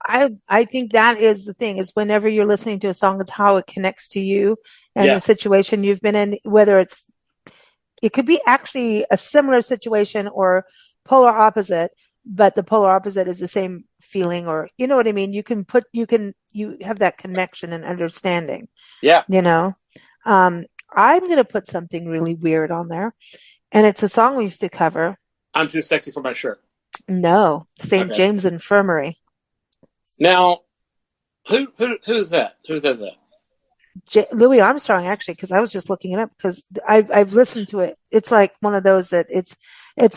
I think that is the thing, is whenever you're listening to a song, it's how it connects to you and Yeah, the situation you've been in, whether it could be actually a similar situation or polar opposite, but the polar opposite is the same feeling, or you know what I mean? You have that connection and understanding, yeah. you know? I'm going to put something really weird on there, and it's a song we used to cover. I'm too sexy for my shirt. No, St. Okay. James Infirmary. Now, who's that? Who says that? Louis Armstrong, actually, because I was just looking it up because I've listened to it. It's like one of those that it's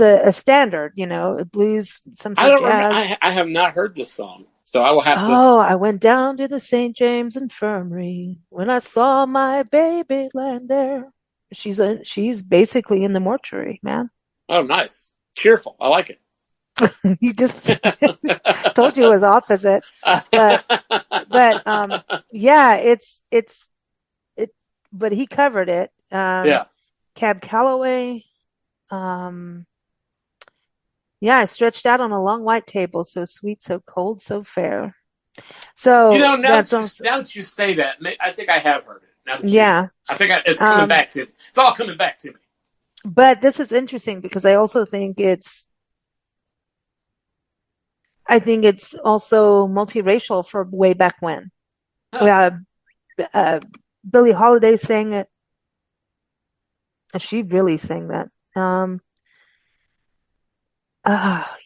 a standard, blues, some I sort of don't remember. jazz. I have not heard this song, so I will have to. Oh, I went down to the St. James Infirmary when I saw my baby lying there. She's basically in the mortuary, man. Oh, nice, cheerful. I like it. You just told you it was opposite, but yeah, it. But he covered it. Yeah. Cab Calloway. Um, yeah, I stretched out on a long white table, so sweet, so cold, so fair. So Now that's that you also, now that you say that, I think I have heard it. Now that yeah. I think it's coming Um, back to me. It's all coming back to me. but this is interesting because I think it's also multiracial for way back when. Huh. Uh, uh, Billie Holiday sang it. She really sang that.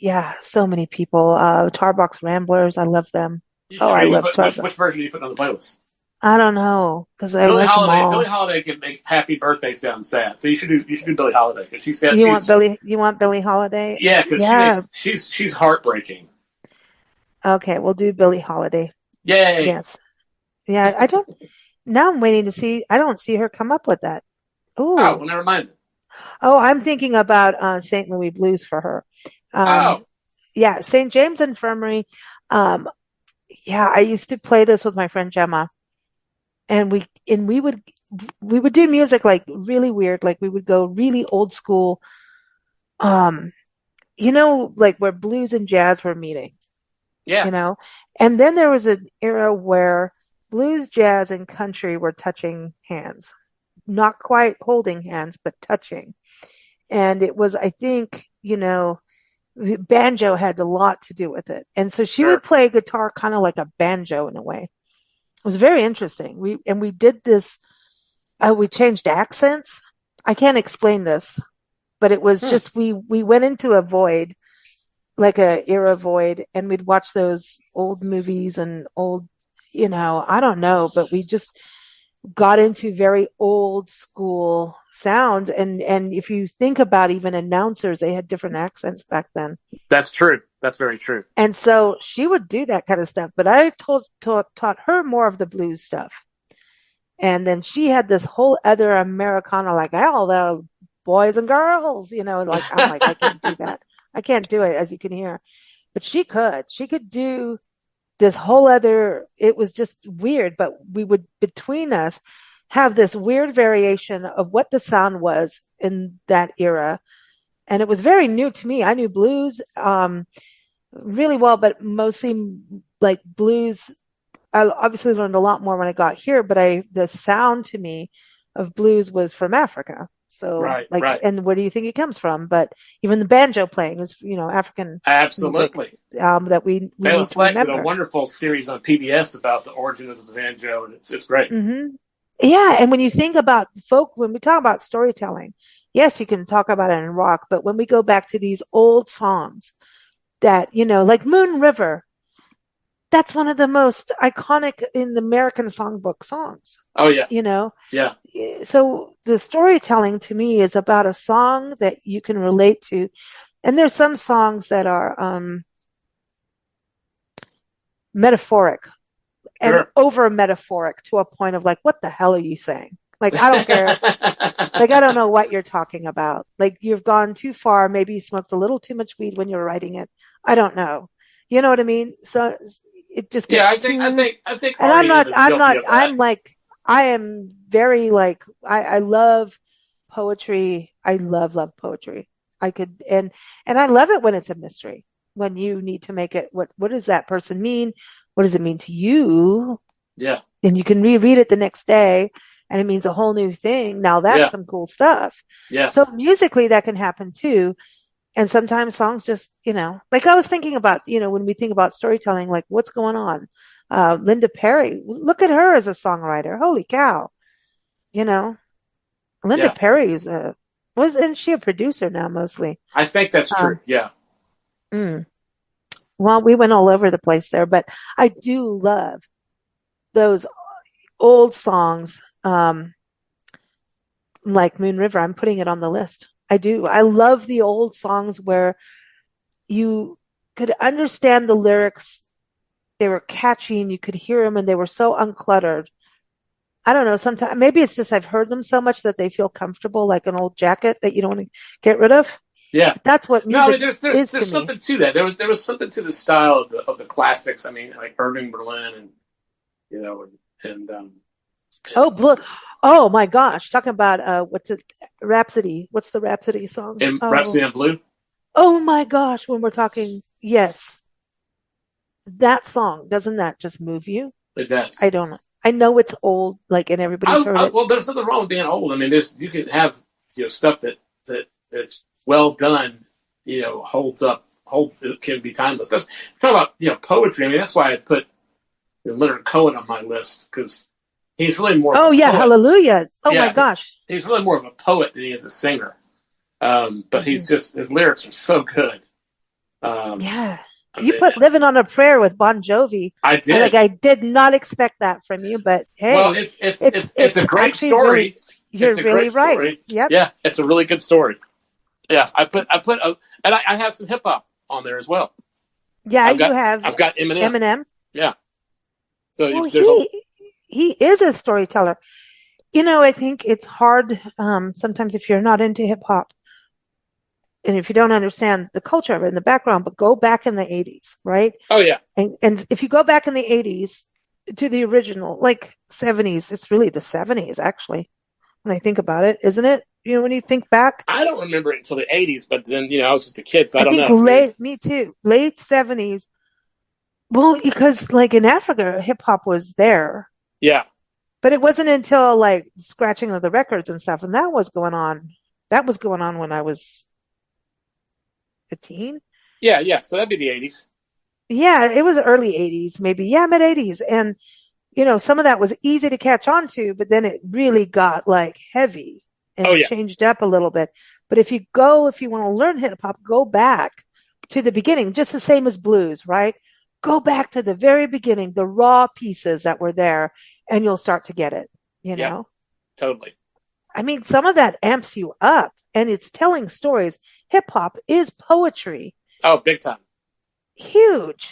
Yeah, so many people. Tarbox Ramblers, I love them. Oh, I love Which Tarbox. version are you putting on the playlist? I don't know because I Billie like them Holiday. Billie all. Holiday can make Happy Birthday sound sad. So you should do Billie Holiday because she said she's You want Billie Holiday? yeah because Yeah. she's heartbreaking. Okay, we'll do Billie Holiday. Yay! Yes. Yeah, now I'm waiting to see. I don't see her come up with that. Oh, Ooh. well, never mind. Oh, I'm thinking about St. Louis Blues for her. Um, Oh, yeah, St. James Infirmary. Um, yeah, I used to play this with my friend Gemma, and we would do music like really weird, like we would go really old school, um, like where blues and jazz were meeting, yeah, you know? And then there was an era where blues, jazz, and country were touching hands, not quite holding hands, but touching. And it was, I think, banjo had a lot to do with it. And so she would sure. play guitar kind of like a banjo in a way. It was very interesting. We did this, we changed accents. I can't explain this, but it was Hmm. just, we went into a void, like a era void, and we'd watch those old movies and old, I don't know, but we just got into very old school sounds. And if you think about even announcers, they had different accents back then. That's true. That's very true. And so she would do that kind of stuff, but I taught her more of the blues stuff. And then she had this whole other Americana, like, oh, the boys and girls, like, I'm like, I can't do that. I can't do it, as you can hear. But she could do this whole other, it was just weird, but we would, between us, have this weird variation of what the sound was in that era. And it was very new to me. I knew blues, really well, but mostly like blues. I obviously learned a lot more when I got here, but the sound to me of blues was from Africa. So Right, like, right. and where do you think it comes from? But even the banjo playing is, African music, Absolutely. that we Bela need to Fleck did a remember. wonderful series on PBS about the origins of the banjo, and it's great. Hmm. Yeah. And when you think about when we talk about storytelling, yes, you can talk about it in rock, but when we go back to these old songs that, like Moon River, that's one of the most iconic in the American songbook songs, Oh yeah, you know? yeah. So the storytelling to me is about a song that you can relate to. And there's some songs that are, metaphoric and Sure. over metaphoric to a point of like, what the hell are you saying? Like, I don't care. Like, I don't know what you're talking about. Like, you've gone too far. Maybe you smoked a little too much weed when you were writing it. I don't know. You know what I mean? So it just Yeah, gets I think and REM is guilty of that. I'm like, I am very like, I love poetry. I love poetry. I could, and I love it when it's a mystery, when you need to make it, what does that person mean? What does it mean to you? Yeah, And you can reread it the next day and it means a whole new thing. Now that's yeah, some cool stuff. yeah. So musically that can happen too. And sometimes songs just, like I was thinking about, when we think about storytelling, like what's going on? Linda Perry, look at her as a songwriter. Holy cow. You know, Linda Yeah. Perry isn't she a producer now mostly? I think that's true. Um, Yeah. mm. Well, we went all over the place there, but I do love those old songs, like Moon River. I'm putting it on the list. I do. I love the old songs where you could understand the lyrics. They were catchy and you could hear them and they were so uncluttered. I don't know. Sometimes maybe it's just I've heard them so much that they feel comfortable, like an old jacket that you don't want to get rid of. Yeah. But that's what No, I music mean is to there's me. something to that. There was something to the style of the classics. I mean, like Irving Berlin and you know and Oh, blue. Oh my gosh. Talking about, what's it? Rhapsody. What's the Rhapsody song? and Oh, Rhapsody in Blue. oh my gosh. When we're talking, yes, that song, doesn't that just move you? It does. I don't know. I know it's old, like, and everybody's heard it. Well, there's nothing wrong with being old. I mean, there's you can have stuff that's well done. Holds up, holds it can be timeless. That's talking about poetry. I mean, that's why I put Leonard Cohen on my list because he's really more of Oh a yeah. poet. Hallelujah. Oh my Yeah, gosh. he's really more of a poet than he is a singer. But Hmm. his lyrics are so good. Um, Yeah. I You mean, put Living on a Prayer with Bon Jovi. I Like, did. I did not expect that from you, but Well, hey, it's a it's great actually really, story. you're It's a really great right. story. Yep. Yeah, it's a really good story. Yeah, and I have some hip hop on there as well. Yeah, I've you got have I've got Eminem. Eminem. Yeah. So Well, there's a he is a storyteller. I think it's hard, sometimes if you're not into hip hop and if you don't understand the culture of it in the background, but go back in the 80s, right? oh yeah And if you go back in the 80s to the original, like 70s, it's really the 70s actually, when I think about it, isn't it? When you think back, I don't remember it until the '80s, but then I was just a kid, so I I don't think know. Maybe me too, late 70s. Well, because like in Africa, hip hop was there, yeah but it wasn't until like scratching of the records and stuff, and that was going on. That was going on when I was a teen. yeah. So that'd be the '80s. Yeah, it was early 80s, maybe. Yeah, mid 80s. And, some of that was easy to catch on to, but then it really got like heavy Oh and yeah changed up a little bit. But if you want to learn hip hop, go back to the beginning, just the same as blues, right? Go back to the very beginning, the raw pieces that were there, and you'll start to get it, you Yep, know? totally. I mean, some of that amps you up and it's telling stories. Hip hop is poetry. Oh, big time. Huge,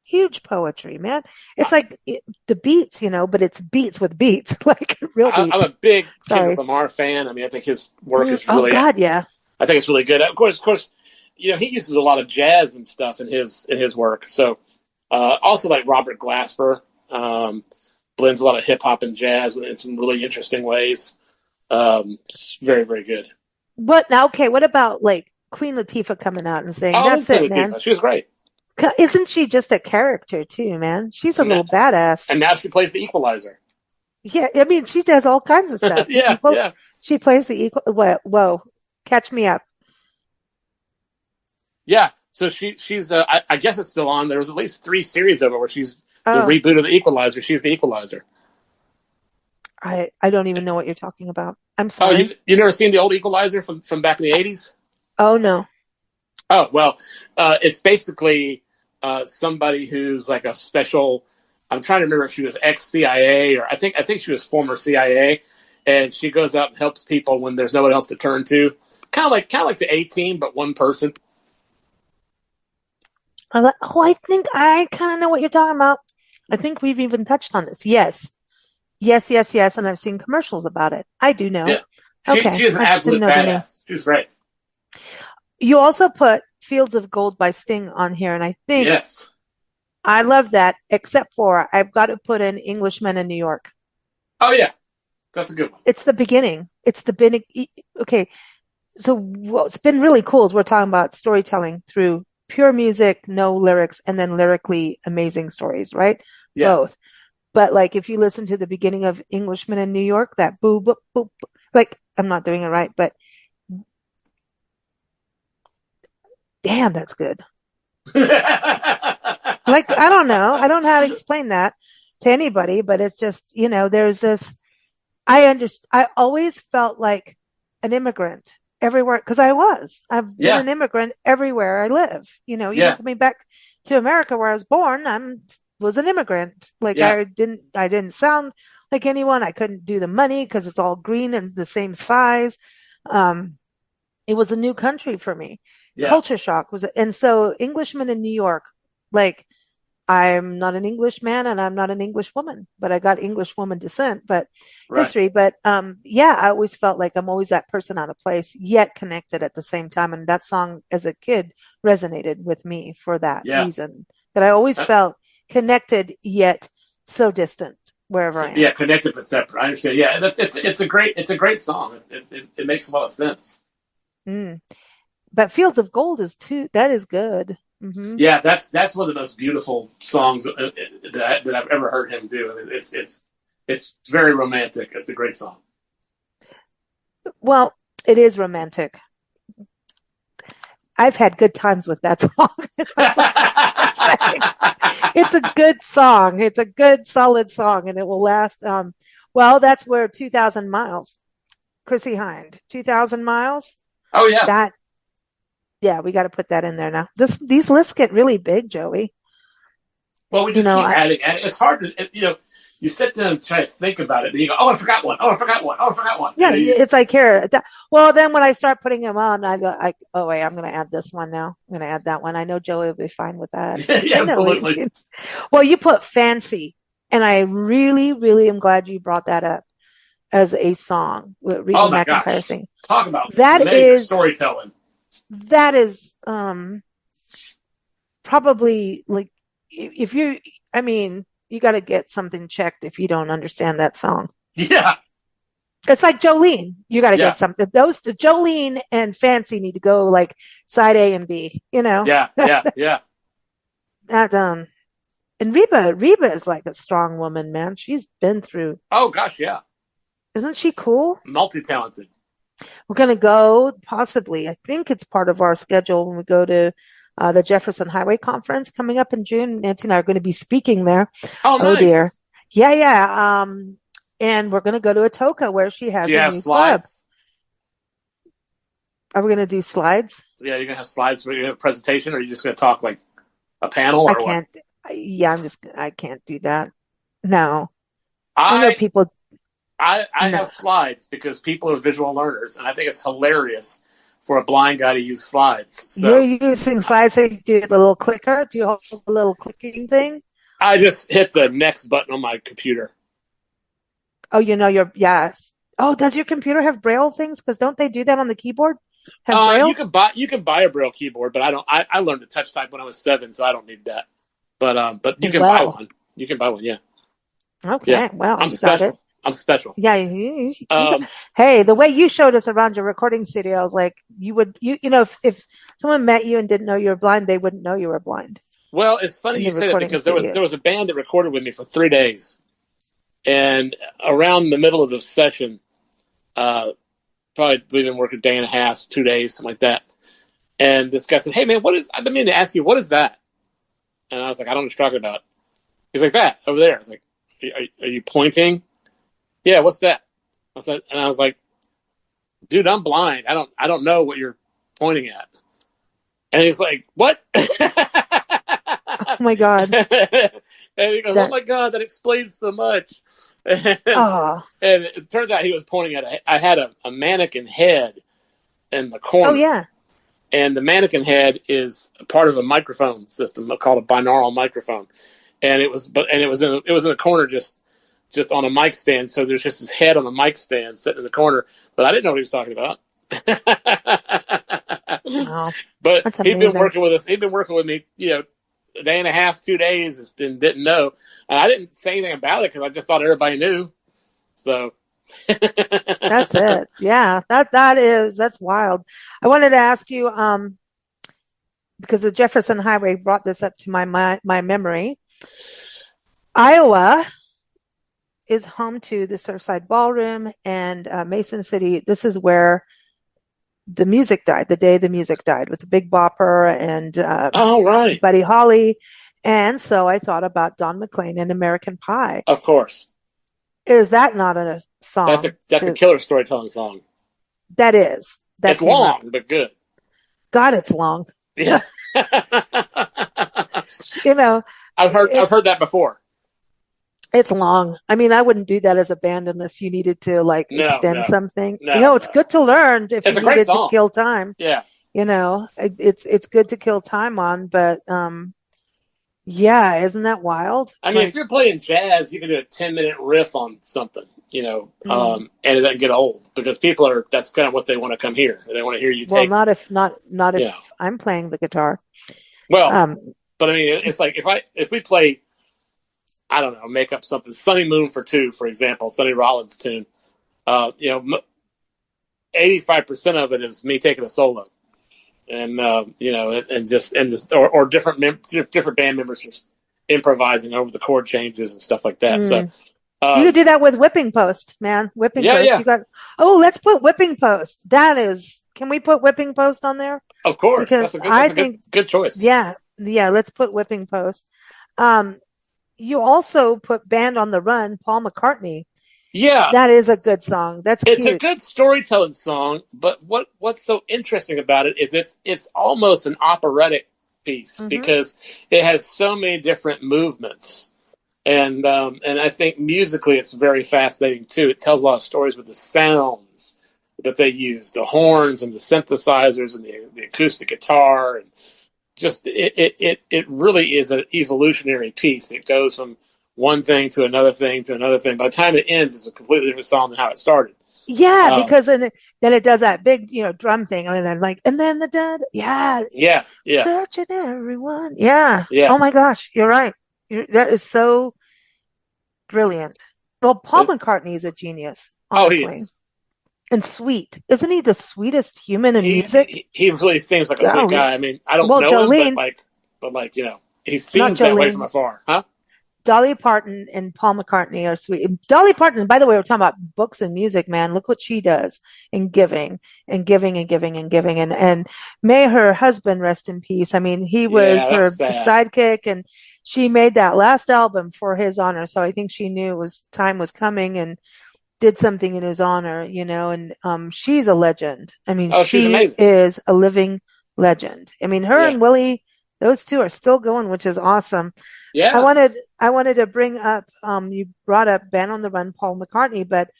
huge poetry, man. It's like the beats, but it's beats with beats, like real I'm beats. a big Kendrick Sorry. Lamar fan. I mean, I think his work is Oh really, God, yeah. I think it's really good. Of course, he uses a lot of jazz and stuff in his work. So, also like Robert Glasper, blends a lot of hip hop and jazz in some really interesting ways. It's very, very good. But now, okay, what about like Queen Latifah coming out and saying, Oh, "That's Queen it, man." Latifah, she was great, Isn't she just a character too, man? She's a and little badass. now she plays the Equalizer. Yeah, I mean, she does all kinds of stuff. Yeah, yeah, She plays the equal. What? Whoa, catch me up. yeah. So she's I guess it's still on. There was at least 3 series of it where she's the Oh, reboot of the Equalizer. She's the Equalizer. I don't even know what you're talking about. I'm Oh, sorry. you never seen the old Equalizer from back in the '80s? Oh no. Oh well, it's basically somebody who's like a special. I'm trying to remember if she was ex CIA or I think she was former CIA, and she goes out and helps people when there's no one else to turn to. Kind of like the A-Team, but one person. Oh, I think I kind of know what you're talking about. I think we've even touched on this. Yes. Yes, yes, yes. And I've seen commercials about it. I do know. Yeah, she Okay. is an I just didn't absolute know the name. badass. She was great. You also put Fields of Gold by Sting on here. And I think Yes. I love that, except for I've got to put in Englishman in New York. Oh yeah, that's a good one. It's the beginning. It's the beginning. Okay. So what's been really cool is we're talking about storytelling through pure music, no lyrics, and then lyrically amazing stories, right? Yeah. Both. But like if you listen to the beginning of Englishman in New York, that boo boop boop, like I'm not doing it right, but damn, that's good. Like I don't know. I don't know how to explain that to anybody, but it's just, there's this I always felt like an immigrant everywhere because I've been Yeah. an immigrant everywhere I live. Even Yeah. coming back to America where I was born, was an immigrant. Like Yeah. I didn't sound like anyone. I couldn't do the money because it's all green and the same size. Um, it was a new country for me. Yeah. Culture shock and so Englishman in New York, like I'm not an English man and I'm not an English woman, but I got English woman descent, but Right. history. But yeah, I always felt like I'm always that person out of place, yet connected at the same time. And that song as a kid resonated with me for that Yeah. reason, that I always Uh, felt connected yet so distant wherever I yeah. am. Connected but separate. I understand. Yeah. It's a great song. It makes a lot of sense. Mm. But Fields of Gold that is good. Yeah. That's one of the most beautiful songs that I've ever heard him do. I mean, it's very romantic. It's a great song. Well, it is romantic. I've had good times with that song. It's a good song. It's a good, solid song, and it will last. Well, that's where 2,000 miles, Chrissy Hind, 2,000 miles. Oh yeah. That, yeah, we got to put that in there now. These lists get really big, Joey. Well, we You just know, keep adding. It's hard to. You sit down and try to think about it, and you go, "Oh, I forgot one. Oh, I forgot one. Oh, I forgot one." yeah, it's like here. Well, then when I start putting them on, oh wait, I'm going to add this one now. I'm going to add that one. I know Joey will be fine with that. Yeah, I know. absolutely. Well, you put fancy, and I really, really am glad you brought that up as a song with Reba Oh my McEntire gosh, singing. talk about That major is storytelling. that is probably like if you I mean, you got to get something checked if you don't understand that song. Yeah, It's like Jolene. You got to yeah, get something. Those Jolene and Fancy need to go like side A and B, yeah, yeah, yeah. That and Reba is like a strong woman, man. She's been through. Oh gosh, yeah. Isn't she cool? Multi-talented. We're going to go possibly. I think it's part of our schedule when we go to the Jefferson Highway Conference coming up in June. Nancy and I are going to be speaking there. Oh, Oh nice. dear. Yeah, yeah. And we're going to go to Atoka where she Do has you a have new club. slides? Are we going to do slides? Yeah, you're gonna have slides for your presentation, or are you just gonna talk like a panel, I or what? can't. Yeah, I can't do that. No. I know I people. I No. have slides because people are visual learners, and I think it's hilarious for a blind guy to use slides. You're So using slides, so you do the little clicker. Do you hold the little clicking thing? I just hit the next button on my computer. Oh, yes. Oh, does your computer have braille things? Because don't they do that on the keyboard? Have You braille? can buy a braille keyboard, but I don't. I learned to touch type when I was 7, so I don't need that. But you can buy Well, one. You can buy one. Yeah, yeah. okay. Well, I'm you got it. special. I'm special. Yeah, you got, Um, hey, the way you showed us around your recording studio, I was like, if someone met you and didn't know you were blind, they wouldn't know you were blind well, it's funny in you the say that recording because there studio. was a band that recorded with me for 3 days, and around the middle of the session, uh, probably we've been working a day and a half, 2 days, something like that. And this guy said, "Hey man, what is? I've been meaning to ask you, what is that?" And I was like, "I don't know what you're talking about." He's like, "That over there." I was like, "Are you pointing?" Yeah, what's that? I was like, "Dude, I'm blind. I don't know what you're pointing at." And he's like, "What?" And Oh my God. he goes, "Oh That, my god, that explains so much." And, oh, and it turns out he was pointing at I had a mannequin head in the oh corner, yeah. and the mannequin head is part of a microphone system called a binaural microphone, and it was in the corner just on a mic stand. So there's just his head on a mic stand sitting in the corner, but I didn't know what he was talking about. Wow. But That's he'd been amazing. working with us. He'd been working with me, a day and a half, 2 days, and didn't know. And I didn't say anything about it because I just thought everybody knew. So, That's it. Yeah. That's wild. I wanted to ask you, because the Jefferson Highway brought this up to my memory. Iowa is home to the Surfside Ballroom and Mason City. This is where the music died, the day the music died, with the Big Bopper and all right, Buddy Holly. And so I thought about Don McLean and American Pie. of course, Is that not a song that's a to, killer storytelling song. that is, that It's came up? long but good. God, it's long. Yeah. You know, I've it's heard that before. it's long. I mean, I wouldn't do that as a band unless you needed to like No, extend no, something. no, It's no. good to learn if It's you a great needed to song. kill time. Yeah. It's good to kill time on, but yeah, isn't that wild? I mean, if Like, you're playing jazz, you can do a 10-minute riff on something, mm, and it doesn't get old because that's kind of what they want to come hear. They want to hear you well, take, not you know, if I'm playing the guitar. well, Um, but I mean, it's like if we play, I don't know, make up something, Sunny Moon for Two, for example, Sonny Rollins tune, 85% of it is me taking a solo. And or different band members just improvising over the chord changes and stuff like that. So, mm. You could um, do that with Whipping Post, man. Whipping yeah, Post. yeah, You got, oh, let's put Whipping Post. Can we put Whipping Post on there? of course, Because that's I a good think, good choice. yeah, let's put Whipping Post. Um, you also put Band on the Run, Paul McCartney. Yeah, That is a good song. That's it's a cute. good storytelling song, but what's so interesting about it is it's almost an operatic piece Hmm. because it has so many different movements. And I think musically it's very fascinating too. It tells a lot of stories with the sounds that they use, the horns and the synthesizers and the acoustic guitar, and just it really is an evolutionary piece. It goes from one thing to another thing to another thing. By the time it ends, it's a completely different song than how it started. Yeah, Um, because then it does that big, drum thing, and then and then the dead, yeah, yeah, yeah, searching everyone, yeah. yeah. Oh my gosh, you're right. That is so brilliant. Well, Paul It, McCartney is a genius, oh, he honestly, is. and sweet. Isn't he the sweetest human in music? He really seems like a sweet Golly. guy. I mean, I don't Well, know him, but Jolene, he not seems that way from Jolene. afar, huh? Dolly Parton and Paul McCartney are sweet. Dolly Parton, by the way, we're talking about books and music, man. Look what she does in giving and giving and giving and giving. And may her husband rest in peace. I mean, he Yeah, was that was her sad. sidekick and she made that last album for his honor. So I think she knew time was coming. And did something in his honor, and she's a legend. I mean, Oh, she's she amazing. is a living legend. I mean, her Yeah. and Willie, those two are still going, which is awesome. I Yeah. wanted I wanted to bring up you brought up Band on the Run, Paul McCartney, but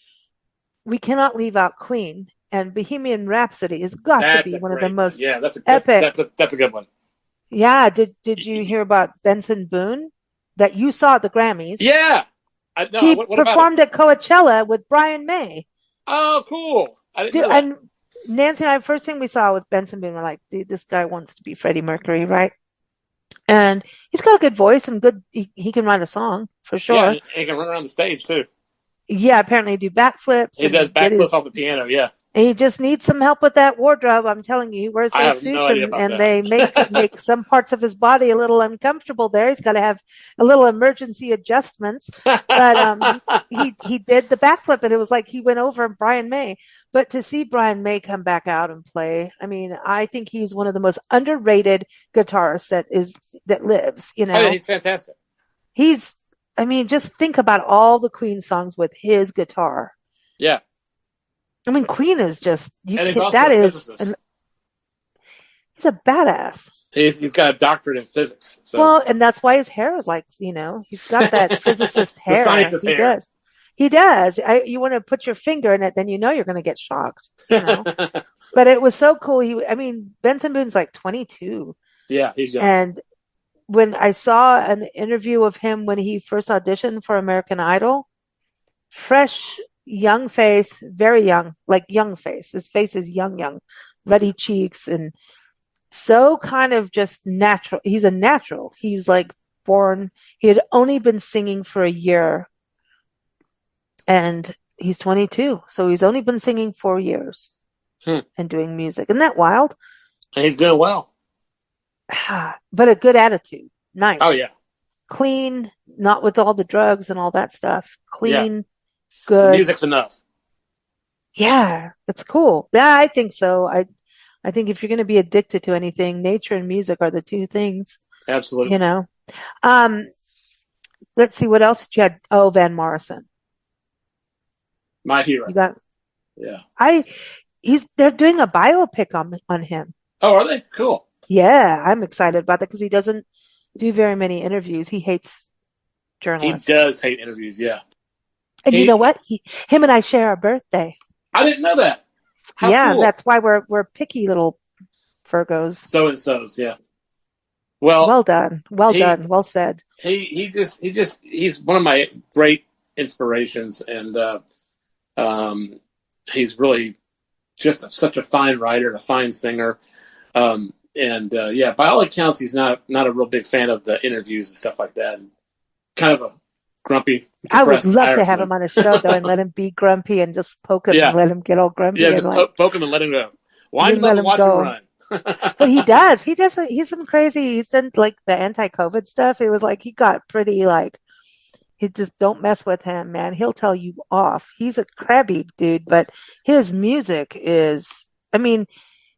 we cannot leave out Queen, and Bohemian Rhapsody has got to That's be a one of the great one. most Yeah, that's a that's epic. that's a, that's a good one. Yeah, did you hear about Benson Boone that you saw at the Grammys? Yeah. No, He what about him? performed at Coachella with Brian May. Oh, cool. I didn't Dude, know that. and Nancy and I, first thing we saw with Benson Boone, we're like, dude, this guy wants to be Freddie Mercury, right? And he's got a good voice and he can write a song for Yeah, sure. and he can run around the stage too. Yeah, apparently do backflips He does and did backflips his, off the piano. Yeah, and he just needs some help with that wardrobe. I'm telling you, he wears I those have no suits idea and, about and they that. make some parts of his body a little uncomfortable there. He's got to have a little emergency adjustments. But he did the backflip and it was like he went over Brian May. But to see Brian May come back out and play, I mean, I think he's one of the most underrated guitarists that lives, Oh yeah, he's fantastic. He's I mean, just think about all the Queen songs with his guitar. Yeah, I mean, Queen is just you and he's can't. also That a is, physicist. he's a badass. He's got a doctorate in physics, so Well, and that's why his hair is like, he's got that physicist the hair. scientist He hair. does. He does. You want to put your finger in it, then you're going to get shocked. But it was so cool. I mean, Benson Boone's like 22. Yeah, he's young. And when I saw an interview of him when he first auditioned for American Idol, fresh, young face, very young, like young face. His face is young, ruddy cheeks and so kind of just natural. He's a natural. He's like born, he had only been singing for a year and he's 22. So he's only been singing 4 years Hmm. and doing music. Isn't that wild? And he's doing well. But a good attitude. Nice. Oh yeah, Clean, not with all the drugs and all that stuff. yeah. Clean, The good. music's enough. Yeah, it's cool. Yeah, I think so. I think if you're going to be addicted to anything, nature and music are the two things, you Absolutely, know. Um, let's see what else did you had. Oh, Van Morrison. my You hero. got Yeah. I they're doing a biopic on him. Oh, are they? Cool. Yeah, I'm excited about that because he doesn't do very many interviews. He hates He journalists. does hate interviews. Yeah. And you know He. what? Him and I share a birthday. I didn't know that. How Yeah, cool. that's why we're picky little Virgos. So and so's. Yeah. Well, Well done. Well he done. Well said. he's one of my great inspirations, and um, he's really just such a fine writer and a fine singer. And yeah, by all accounts, he's not a real big fan of the interviews and stuff like that. And kind of a grumpy, I would depressed love to have him Irishman. on a show though and let him be grumpy and just poke him and Yeah, let him get all grumpy yeah, and just like poke him and let him go. Wind just him up let and him watch him go. run. But he does. He's some crazy. He's done like the anti-COVID stuff. It was like he got pretty like he just don't mess with him, man. He'll tell you off. He's a crabby dude, but his music is. I mean,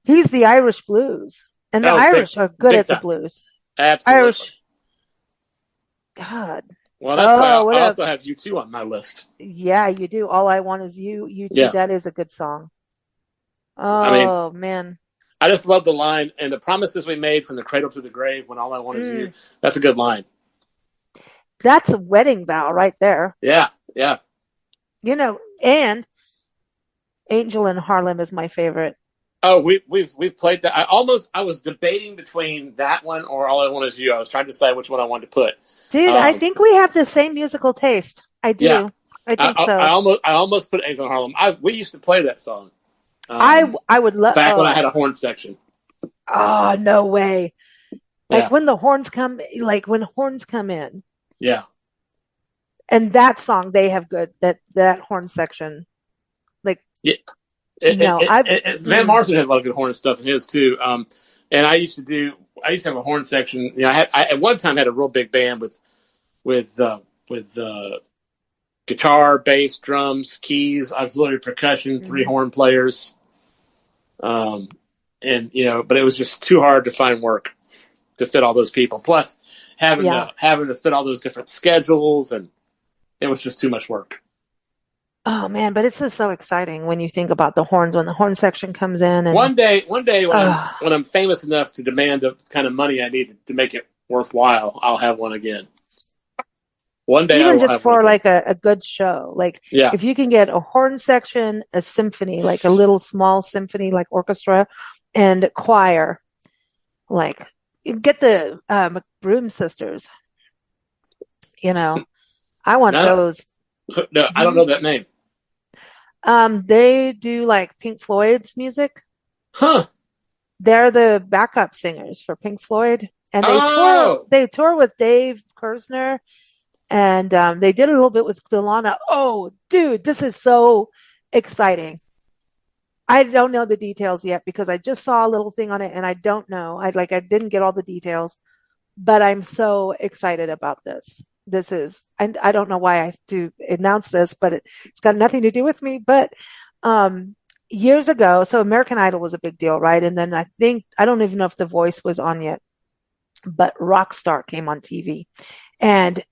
he's the Irish blues, and the Oh, Irish are good big at the time. blues. Absolutely. Irish, God. Well, that's why Oh, what I a also have you two on my list. yeah, you do. All I want is you. You two. Yeah, That is a good song. I mean, Oh man. I just love the line and the promises we made from the cradle to the grave when all I want is you. Mm, That's a good line. that's a wedding vow right there. Yeah, yeah. And Angel in Harlem is my favorite. Oh, we've played that. I was debating between that one or All I Want Is You. I was trying to decide which one I wanted to put. Dude, I Um, think we have the same musical taste. I yeah, do. I I, think I, I so. almost I almost put Angel in Harlem. We used to play that song I would love. back when I Oh, had a horn section. oh, no way! Yeah, Like when horns come in, yeah. and that song they have good that horn section. Like Yeah. no, Van Morrison has a lot of good horn stuff in his too. And I used to have a horn section. You know, I at one time had a real big band with guitar, bass, drums, keys, auxiliary percussion, three mhm. horn players. Um, and but it was just too hard to find work to fit all those people. Plus, Yeah, having to fit all those different schedules, and it was just too much work. Oh man, but it's just so exciting when you think about the horns, when the horn section comes in and One day uh, when I'm famous enough to demand the kind of money I need to make it worthwhile, I'll have one again. One day I even will just have one for again. like a good show, like Yeah. if you can get a horn section, a symphony, like a little small symphony, like orchestra and choir, like get the Broom Sisters, you know, I want No, those. no, I don't Hmm. know that name. They do like Pink Floyd's music. Huh. They're the backup singers for Pink Floyd, and they tour. Oh, They tour with Dave Kersner, and they did a little bit with Delana. Oh, dude, this is so exciting. I don't know the details yet because I just saw a little thing on it, and I don't know. I didn't get all the details, but I'm so excited about this. This is, and I don't know why I have to announce this, but it's got nothing to do with me. But um, years ago, so American Idol was a big deal, right? And then I think, I don't even know if The Voice was on yet, but Rockstar came on TV. And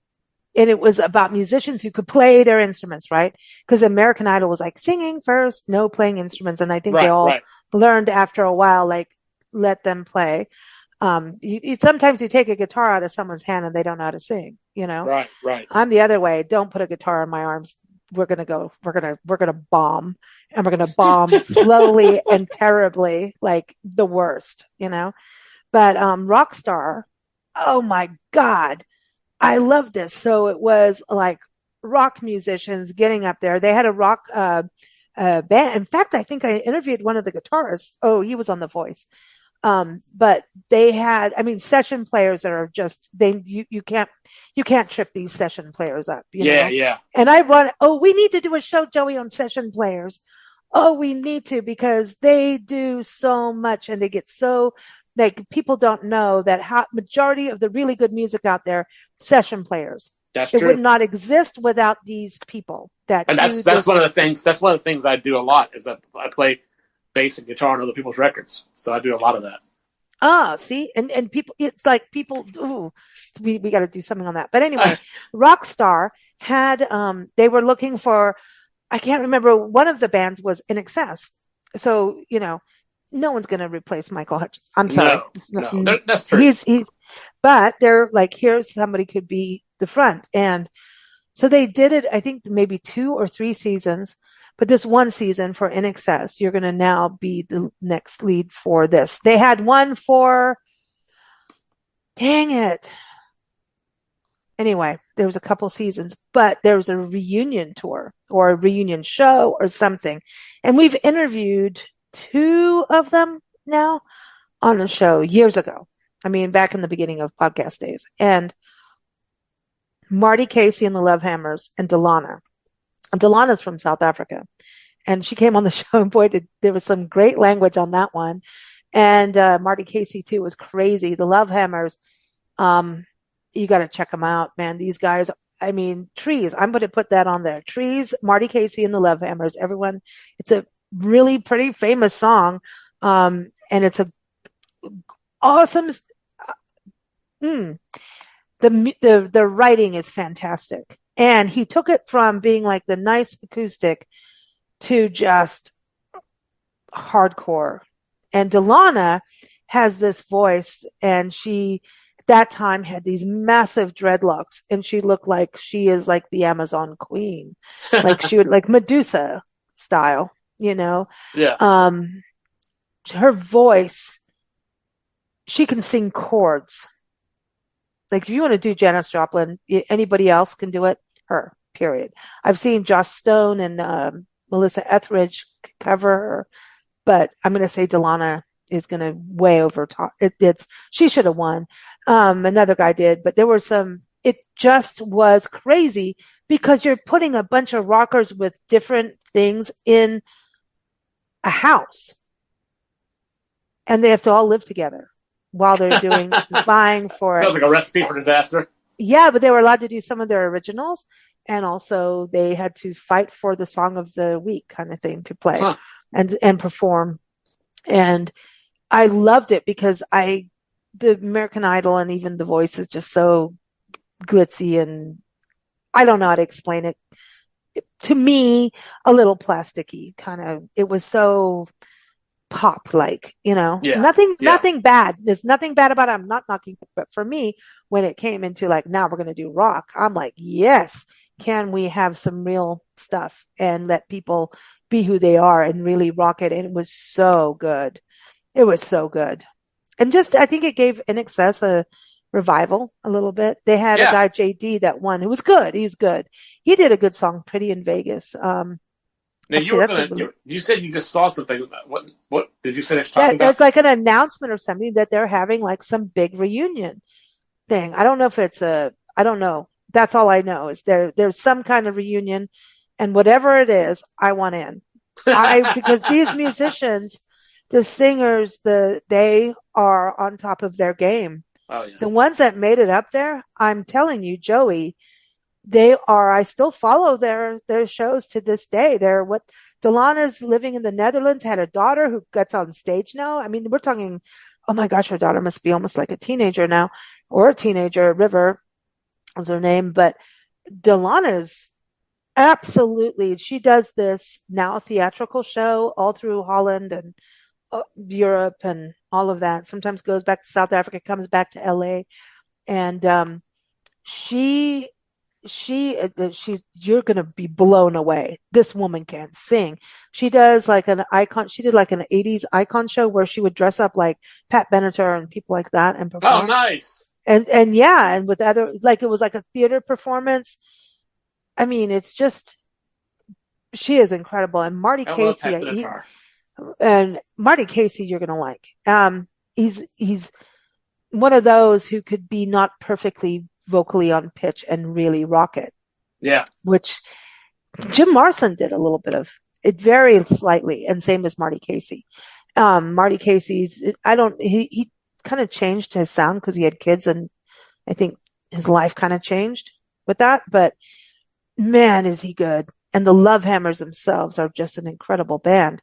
it was about musicians who could play their instruments, right? Because American Idol was like singing first, no playing instruments. And I think they right, all right, learned after a while, like, let them play. Sometimes you take a guitar out of someone's hand and they don't know how to sing, you know? right, right. I'm the other way. Don't put a guitar in my arms. We're going to bomb and we're going to bomb slowly and terribly, like the worst, you know? But, Rockstar, oh my God, I love this. So it was like rock musicians getting up there. They had a rock, band. In fact, I think I interviewed one of the guitarists. Oh, he was on The Voice. But they had, I mean, session players that are just, you can't trip these session players up, you Yeah, know? yeah. And I run, oh, we need to do a show, Joey, on session players. Oh, we need to because they do so much and they get so, like, people don't know that how majority of the really good music out there, session players. That's It would true. not exist without these people that And do that's this. one of the things. That's one of the things I do a lot. Is I play bass and guitar on other people's records. So I do a lot of that. Ah, see, and people, it's like people, ooh, we got to do something on that. But anyway, Rockstar had, they were looking for, I can't remember, one of the bands was In Excess. So, you know, no one's going to replace Michael Hutchence. I'm sorry. No, no, that's true. He's, but they're like, here's somebody could be the front. And so they did it, I think maybe 2 or 3 seasons, but this one season for In Excess, you're going to now be the next lead for this. They had one for, dang it. Anyway, there was a couple seasons, but there was a reunion tour or a reunion show or something. And we've interviewed 2 of them now on the show years ago. I mean, back in the beginning of podcast days. And Marty Casey and the Love Hammers and Delana. Delana's from South Africa. And she came on the show and boy, there was some great language on that one. And Marty Casey too was crazy. The Love Hammers, um, you got to check them out, man. These guys, I mean, Trees. I'm going to put that on there. Trees, Marty Casey and the Love Hammers. Everyone, it's a really pretty famous song, and it's a awesome. Mm, the writing is fantastic, and he took it from being like the nice acoustic to just hardcore. And Delana has this voice, and she at that time had these massive dreadlocks, and she looked like she is like the Amazon queen, like she would like Medusa style, you know. Yeah. Um, her voice, she can sing chords. Like if you want to do Janis Joplin, anybody else can do it. Her, period. I've seen Josh Stone and Melissa Etheridge cover her, but I'm going to say Delana is going to way over top. She should have won. Another guy did, but there were some, it just was crazy because you're putting a bunch of rockers with different things in a house and they have to all live together while they're doing, vying for it. Sounds like a recipe for disaster. Yeah, but they were allowed to do some of their originals. And also they had to fight for the song of the week kind of thing to play Huh. and perform. And I loved it because the American Idol and even The Voice is just so glitzy and I don't know how to explain it. to me, a little plasticky kind of. It was so pop like, Yeah, yeah. nothing bad. There's nothing bad about it. I'm not knocking, but for me, when it came into like, now we're going to do rock, I'm like, yes, can we have some real stuff and let people be who they are and really rock it? And it was so good. It was so good. And just, I think it gave In Excess a revival a little bit. They had a Yeah. guy, JD, that won, who was good. He's good. He did a good song, Pretty in Vegas. Now you Actually, were that's a gonna. really, You said you just saw something. What did you finish talking that about? it's like an announcement or something that they're having like some big reunion thing. I don't know if I don't know. That's all I know is there's some kind of reunion, and whatever it is, I want in. Because these musicians, the singers, they are on top of their game. Oh yeah. The ones that made it up there, I'm telling you, Joey, they are, I still follow their shows to this day. They're what Delana's living in the Netherlands, had a daughter who gets on stage now. I mean, we're talking, oh my gosh, her daughter must be almost like a teenager now, or a teenager. River is her name, but Delana's absolutely, she does this now theatrical show all through Holland and Europe and all of that. Sometimes goes back to South Africa, comes back to LA, and she you're going to be blown away. This woman can sing. She does like an icon. She did like an 80s icon show where she would dress up like Pat Benatar and people like that and Oh perform. nice. And yeah, and with other, like it was like a theater performance. I mean, it's just, she is incredible. And Marty I love Casey, Pat Benatar. Marty Casey, you're going to like. He's one of those who could be not perfectly vocally on pitch and really rock it, Yeah. which Jim Morrison did a little bit of it, very slightly, and same as Marty Casey. Marty Casey's, I don't, he kind of changed his sound because he had kids, and I think his life kind of changed with that. But man, is he good. And the Love Hammers themselves are just an incredible band.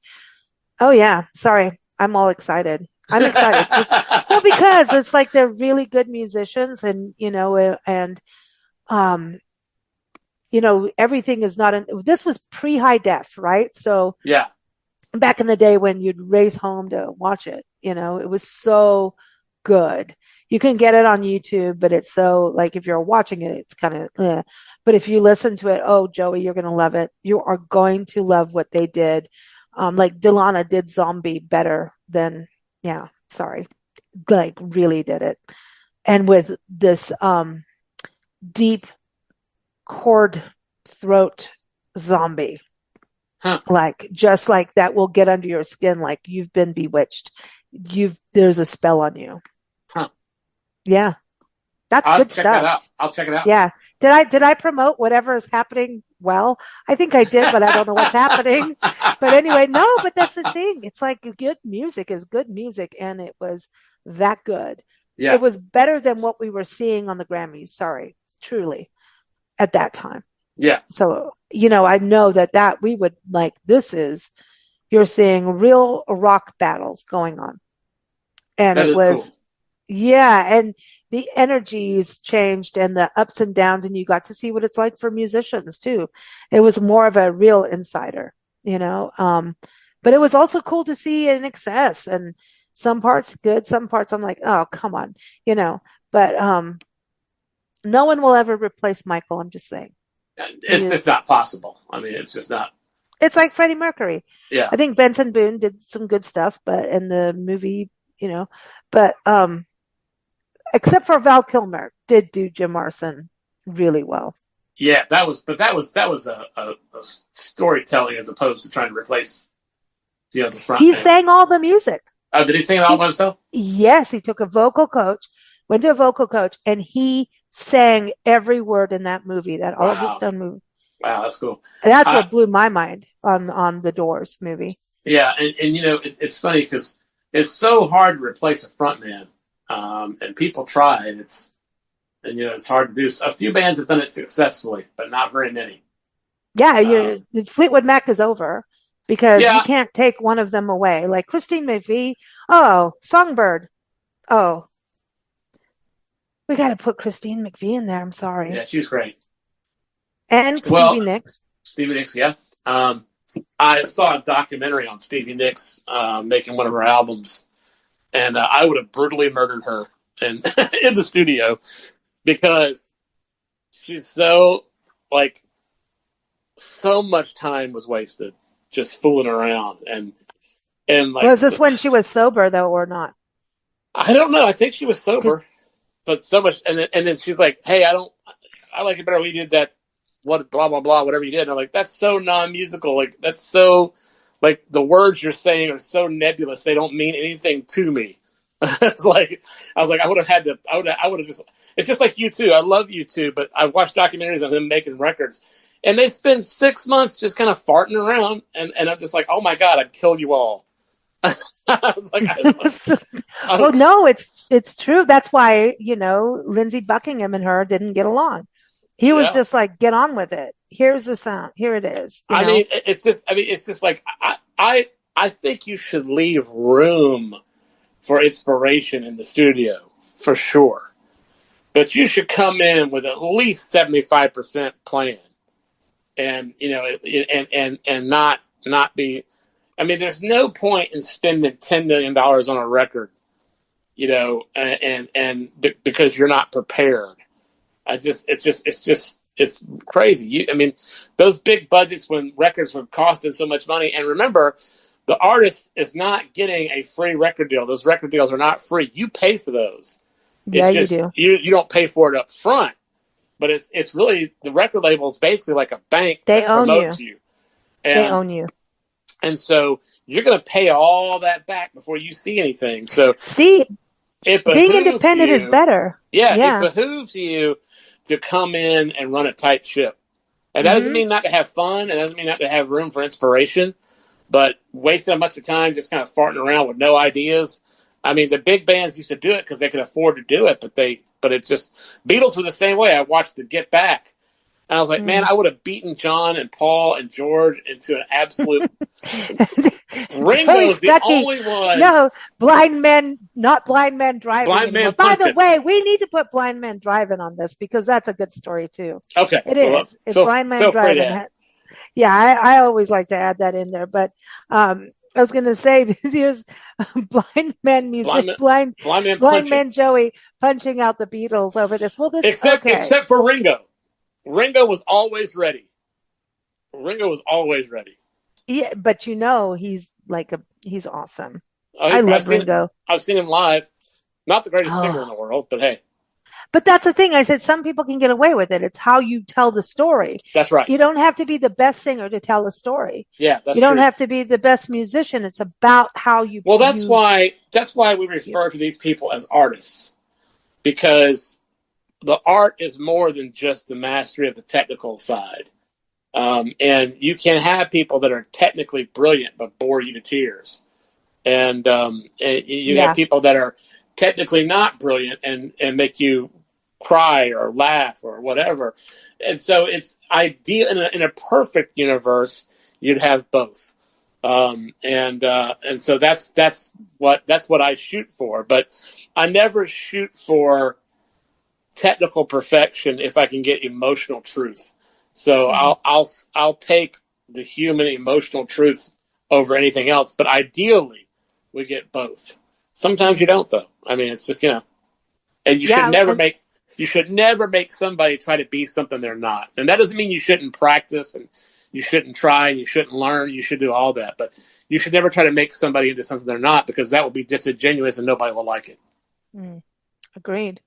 Oh yeah, sorry, I'm all excited. I'm excited just, well, because it's like they're really good musicians, and and um everything is not this was pre high def, right? So Yeah. back in the day when you'd race home to watch it, it was so good. You can get it on YouTube, but it's so, like, if you're watching it, it's kind of, but if you listen to it, oh, Joey, you're going to love it. You are going to love what they did. Like Delana did Zombie better than, yeah, sorry, like really did it. And with this, deep chord throat Zombie, Huh. like just like that will get under your skin, like you've been bewitched. There's a spell on you. Huh. Yeah, that's I'll good check that out. stuff. I'll check it out. Yeah. Did I promote whatever is happening? Well, I think I did, but I don't know what's happening. But anyway, no, but that's the thing. It's like good music is good music, and it was that good. Yeah. It was better than what we were seeing on the Grammys. Sorry, truly, at that time. Yeah. So, I know that we would like, you're seeing real rock battles going on. And That it is cool. was, yeah. And the energies changed and the ups and downs, and you got to see what it's like for musicians too. It was more of a real insider, but it was also cool to see In Excess, and some parts good, some parts I'm like, oh, come on, but, no one will ever replace Michael. I'm just saying. He It's is, not possible. I mean, it's just not. it's like Freddie Mercury. Yeah. I think Benson Boone did some good stuff, but in the movie, but except for Val Kilmer, did do Jim Morrison really well. Yeah. That was a storytelling as opposed to trying to replace the front He man. sang all the music. Oh, did he sing it all by himself? Yes, he took a vocal coach, went to a vocal coach, and he sang every word in that movie, that Oliver Wow. Stone movie. Wow, that's cool. And that's what blew my mind on the Doors movie. Yeah, and it's funny because it's so hard to replace a front man, and people try, and it's hard to do. A few bands have done it successfully, but not very many. Yeah, Fleetwood Mac is over because you Yeah, can't take one of them away. Like Christine McVie, oh, Songbird, oh, we got to put Christine McVie in there. I'm sorry, yeah, she was great. and Well, Stevie Nicks. Stevie Nicks, yeah. I saw a documentary on Stevie Nicks making one of her albums, and I would have brutally murdered her in in the studio because she's so like so much time was wasted just fooling around and like Was this when she was sober though, or not? I don't know. I think she was sober, but so much, and then she's like, "Hey, I like it better when you did that, what blah blah blah, whatever you did." And I'm like, "That's so non-musical. Like that's so like the words you're saying are so nebulous. They don't mean anything to me." It's like I was like, I would have had to. I would have just. It's just like U2. I love U2, but I watched documentaries of them making records, and they spend 6 months just kind of farting around, and I'm just like, oh my god, I'd kill you all. I was like, Well, no, it's true. That's why, Lindsey Buckingham and her didn't get along. He was yeah. just like, get on with it. Here's the sound. Here it is. I mean, it's just like I think you should leave room for inspiration in the studio for sure, but you should come in with at least 75% plan, and and not be. I mean, there's no point in spending $10 million on a record, because you're not prepared. It's crazy. I mean, those big budgets when records were costing so much money. And remember, the artist is not getting a free record deal. Those record deals are not free. You pay for those. Yeah, It's just, you do. You don't pay for it up front, but it's really the record label is basically like a bank They that own promotes you. you. They own you. And so you're going to pay all that back before you see anything. So See, it being behooves independent you, is better. Yeah, Yeah. it behooves you to come in and run a tight ship. And that doesn't mean not to have fun. It doesn't mean not to have room for inspiration. But wasting a bunch of time just kind of farting around with no ideas. I mean, the big bands used to do it because they could afford to do it. But it just, Beatles were the same way. I watched the Get Back. And I was like, man, I would have beaten John and Paul and George into an absolute. Ringo's the only one. No, blind men, not blind men driving. Blind man By punching. the way, we need to put blind men driving on this because that's a good story too. Okay, it is. It's blind man driving. Yeah, I always like to add that in there. But I was going to say, here's blind man music, blind man Joey punching out the Beatles over this. Well, except for Ringo. Ringo was always ready. Yeah, but he's he's awesome. I love Ringo. I've seen him live. Not the greatest singer in the world, but hey. But that's the thing. I said some people can get away with it. It's how you tell the story. That's right. You don't have to be the best singer to tell a story. Yeah, that's You don't true. have to be the best musician. It's about how you. Well, that's why we refer to these people as artists, because the art is more than just the mastery of the technical side. And you can have people that are technically brilliant but bore you to tears. And you have people that are technically not brilliant and make you cry or laugh or whatever. And so it's ideal in a perfect universe, you'd have both. And so that's what I shoot for. But I never shoot for technical perfection if I can get emotional truth. So I'll take the human emotional truth over anything else. But ideally, we get both. Sometimes you don't, though. I mean, it's just and you should never make somebody try to be something they're not. And that doesn't mean you shouldn't practice and you shouldn't try and you shouldn't learn. You should do all that, but you should never try to make somebody into something they're not, because that will be disingenuous and nobody will like it. Agreed.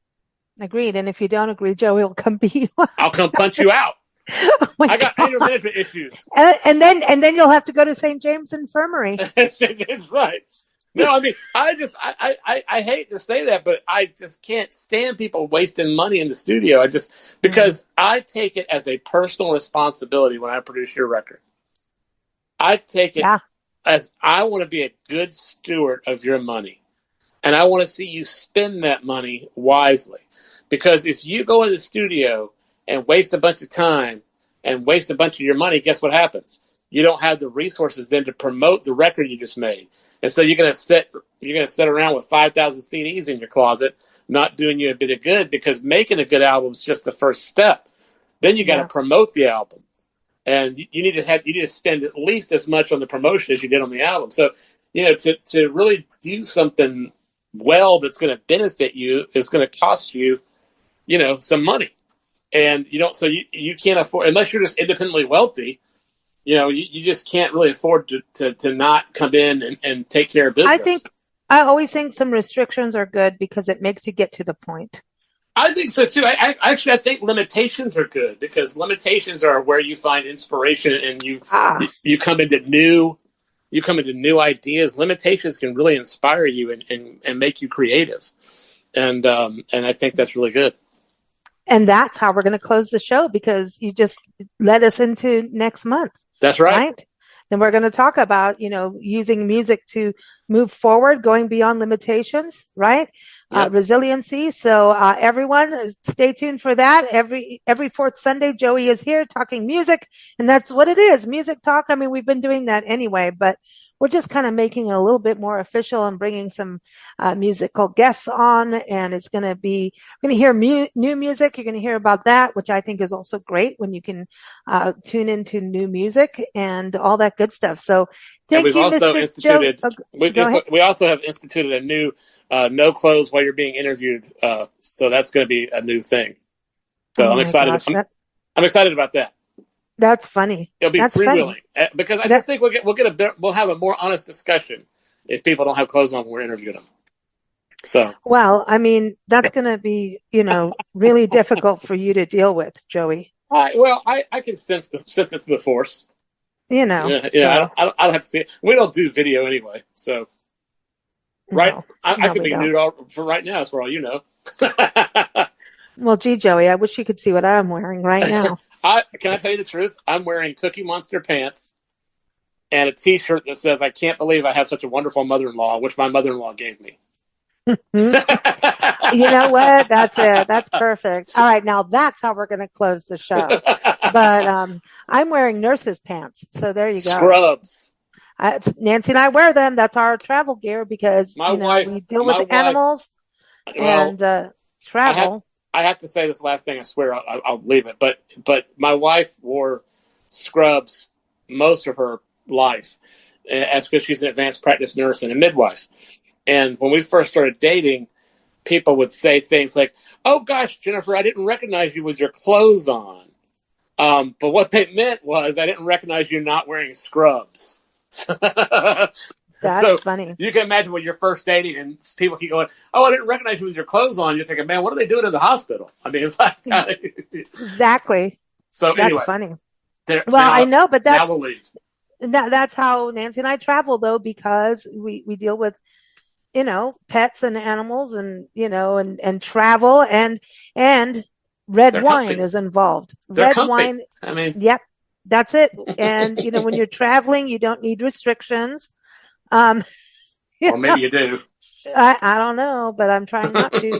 And if you don't agree, Joey will come beat you up. I'll come punch you out. I got anger management issues. And then you'll have to go to St. James Infirmary. That's right. No, I mean, I hate to say that, but I just can't stand people wasting money in the studio. Because I take it as a personal responsibility when I produce your record. I take it as I want to be a good steward of your money. And I want to see you spend that money wisely. Because if you go in the studio and waste a bunch of time and waste a bunch of your money, guess what happens? You don't have the resources then to promote the record you just made. And so you're gonna sit around with 5,000 CDs in your closet, not doing you a bit of good, because making a good album is just the first step. Then you got to promote the album. and you need to spend at least as much on the promotion as you did on the album. So, to really do something well that's going to benefit you is going to cost you, some money. And you can't afford, unless you're just independently wealthy, you just can't really afford to not come in and take care of business. I always think some restrictions are good because it makes you get to the point. I think so too. I think limitations are good, because limitations are where you find inspiration and you come into new ideas. Limitations can really inspire you and make you creative. And I think that's really good. And that's how we're going to close the show, because you just led us into next month. That's right. Then we're going to talk about, using music to move forward, going beyond limitations, right? Yep. Resiliency. So, everyone stay tuned for that. Every fourth Sunday, Joey is here talking music, and that's what it is. Music talk. I mean, we've been doing that anyway, but we're just kind of making it a little bit more official and bringing some musical guests on. And it's going to be, we're going to hear new music. You're going to hear about that, which I think is also great when you can tune into new music and all that good stuff. So thank you, Mr. Joe. We also have instituted a new no clothes while you're being interviewed. So that's going to be a new thing. So I'm excited. I'm excited about that. That's funny. It'll be freewheeling, because I just think we'll have a more honest discussion if people don't have clothes on when we're interviewing them. So, well, I mean, that's going to be, really difficult for you to deal with, Joey. I can sense it's the force. Yeah, I don't have to see it. We don't do video anyway, so right. No, I could be nude for right now. That's for all you know. Well, gee, Joey, I wish you could see what I'm wearing right now. Can I tell you the truth? I'm wearing Cookie Monster pants and a T-shirt that says, "I can't believe I have such a wonderful mother-in-law," which my mother-in-law gave me. You know what? That's it. That's perfect. All right, now that's how we're going to close the show. But I'm wearing nurse's pants, so there you go. Scrubs. Nancy and I wear them. That's our travel gear, because we deal with animals and travel. I have to say this last thing. I swear I'll leave it. But my wife wore scrubs most of her life, as because she's an advanced practice nurse and a midwife. And when we first started dating, people would say things like, "Oh gosh, Jennifer, I didn't recognize you with your clothes on." But what they meant was, I didn't recognize you not wearing scrubs. That's funny. You can imagine when you're first dating and people keep going, "Oh, I didn't recognize you with your clothes on." You're thinking, "Man, what are they doing in the hospital?" I mean, it's like exactly. So that's anyway, funny. I know, but now we'll leave. That's how Nancy and I travel, though, because we deal with pets and animals, and and travel, and red wine is involved. Red wine. I mean, yep, that's it. And when you're traveling, you don't need restrictions. Or maybe you do. I don't know, but I'm trying not to.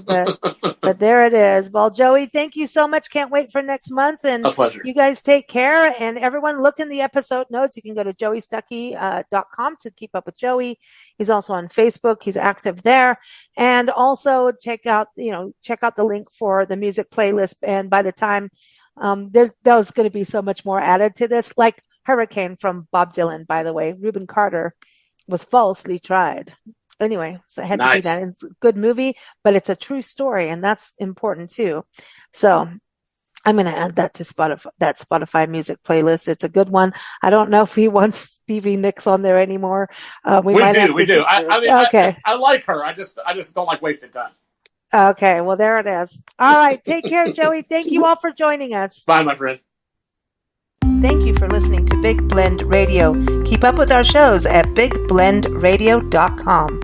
But there it is. Well, Joey, thank you so much. Can't wait for next month. And a pleasure. You guys take care. And everyone, look in the episode notes. You can go to joeystuckey.com to keep up with Joey. He's also on Facebook. He's active there. And also check out the link for the music playlist. And by the time there's going to be so much more added to this, like Hurricane from Bob Dylan, by the way. Reuben Carter was falsely tried. Anyway, so I had to do that. It's a good movie, but it's a true story, and that's important too. So I'm going to add that to Spotify music playlist. It's a good one. I don't know if he wants Stevie Nicks on there anymore. We do. I like her. I just don't like wasted time. Okay, well, there it is. All right, take care, Joey. Thank you all for joining us. Bye, my friend. Thank you for listening to Big Blend Radio. Keep up with our shows at bigblendradio.com.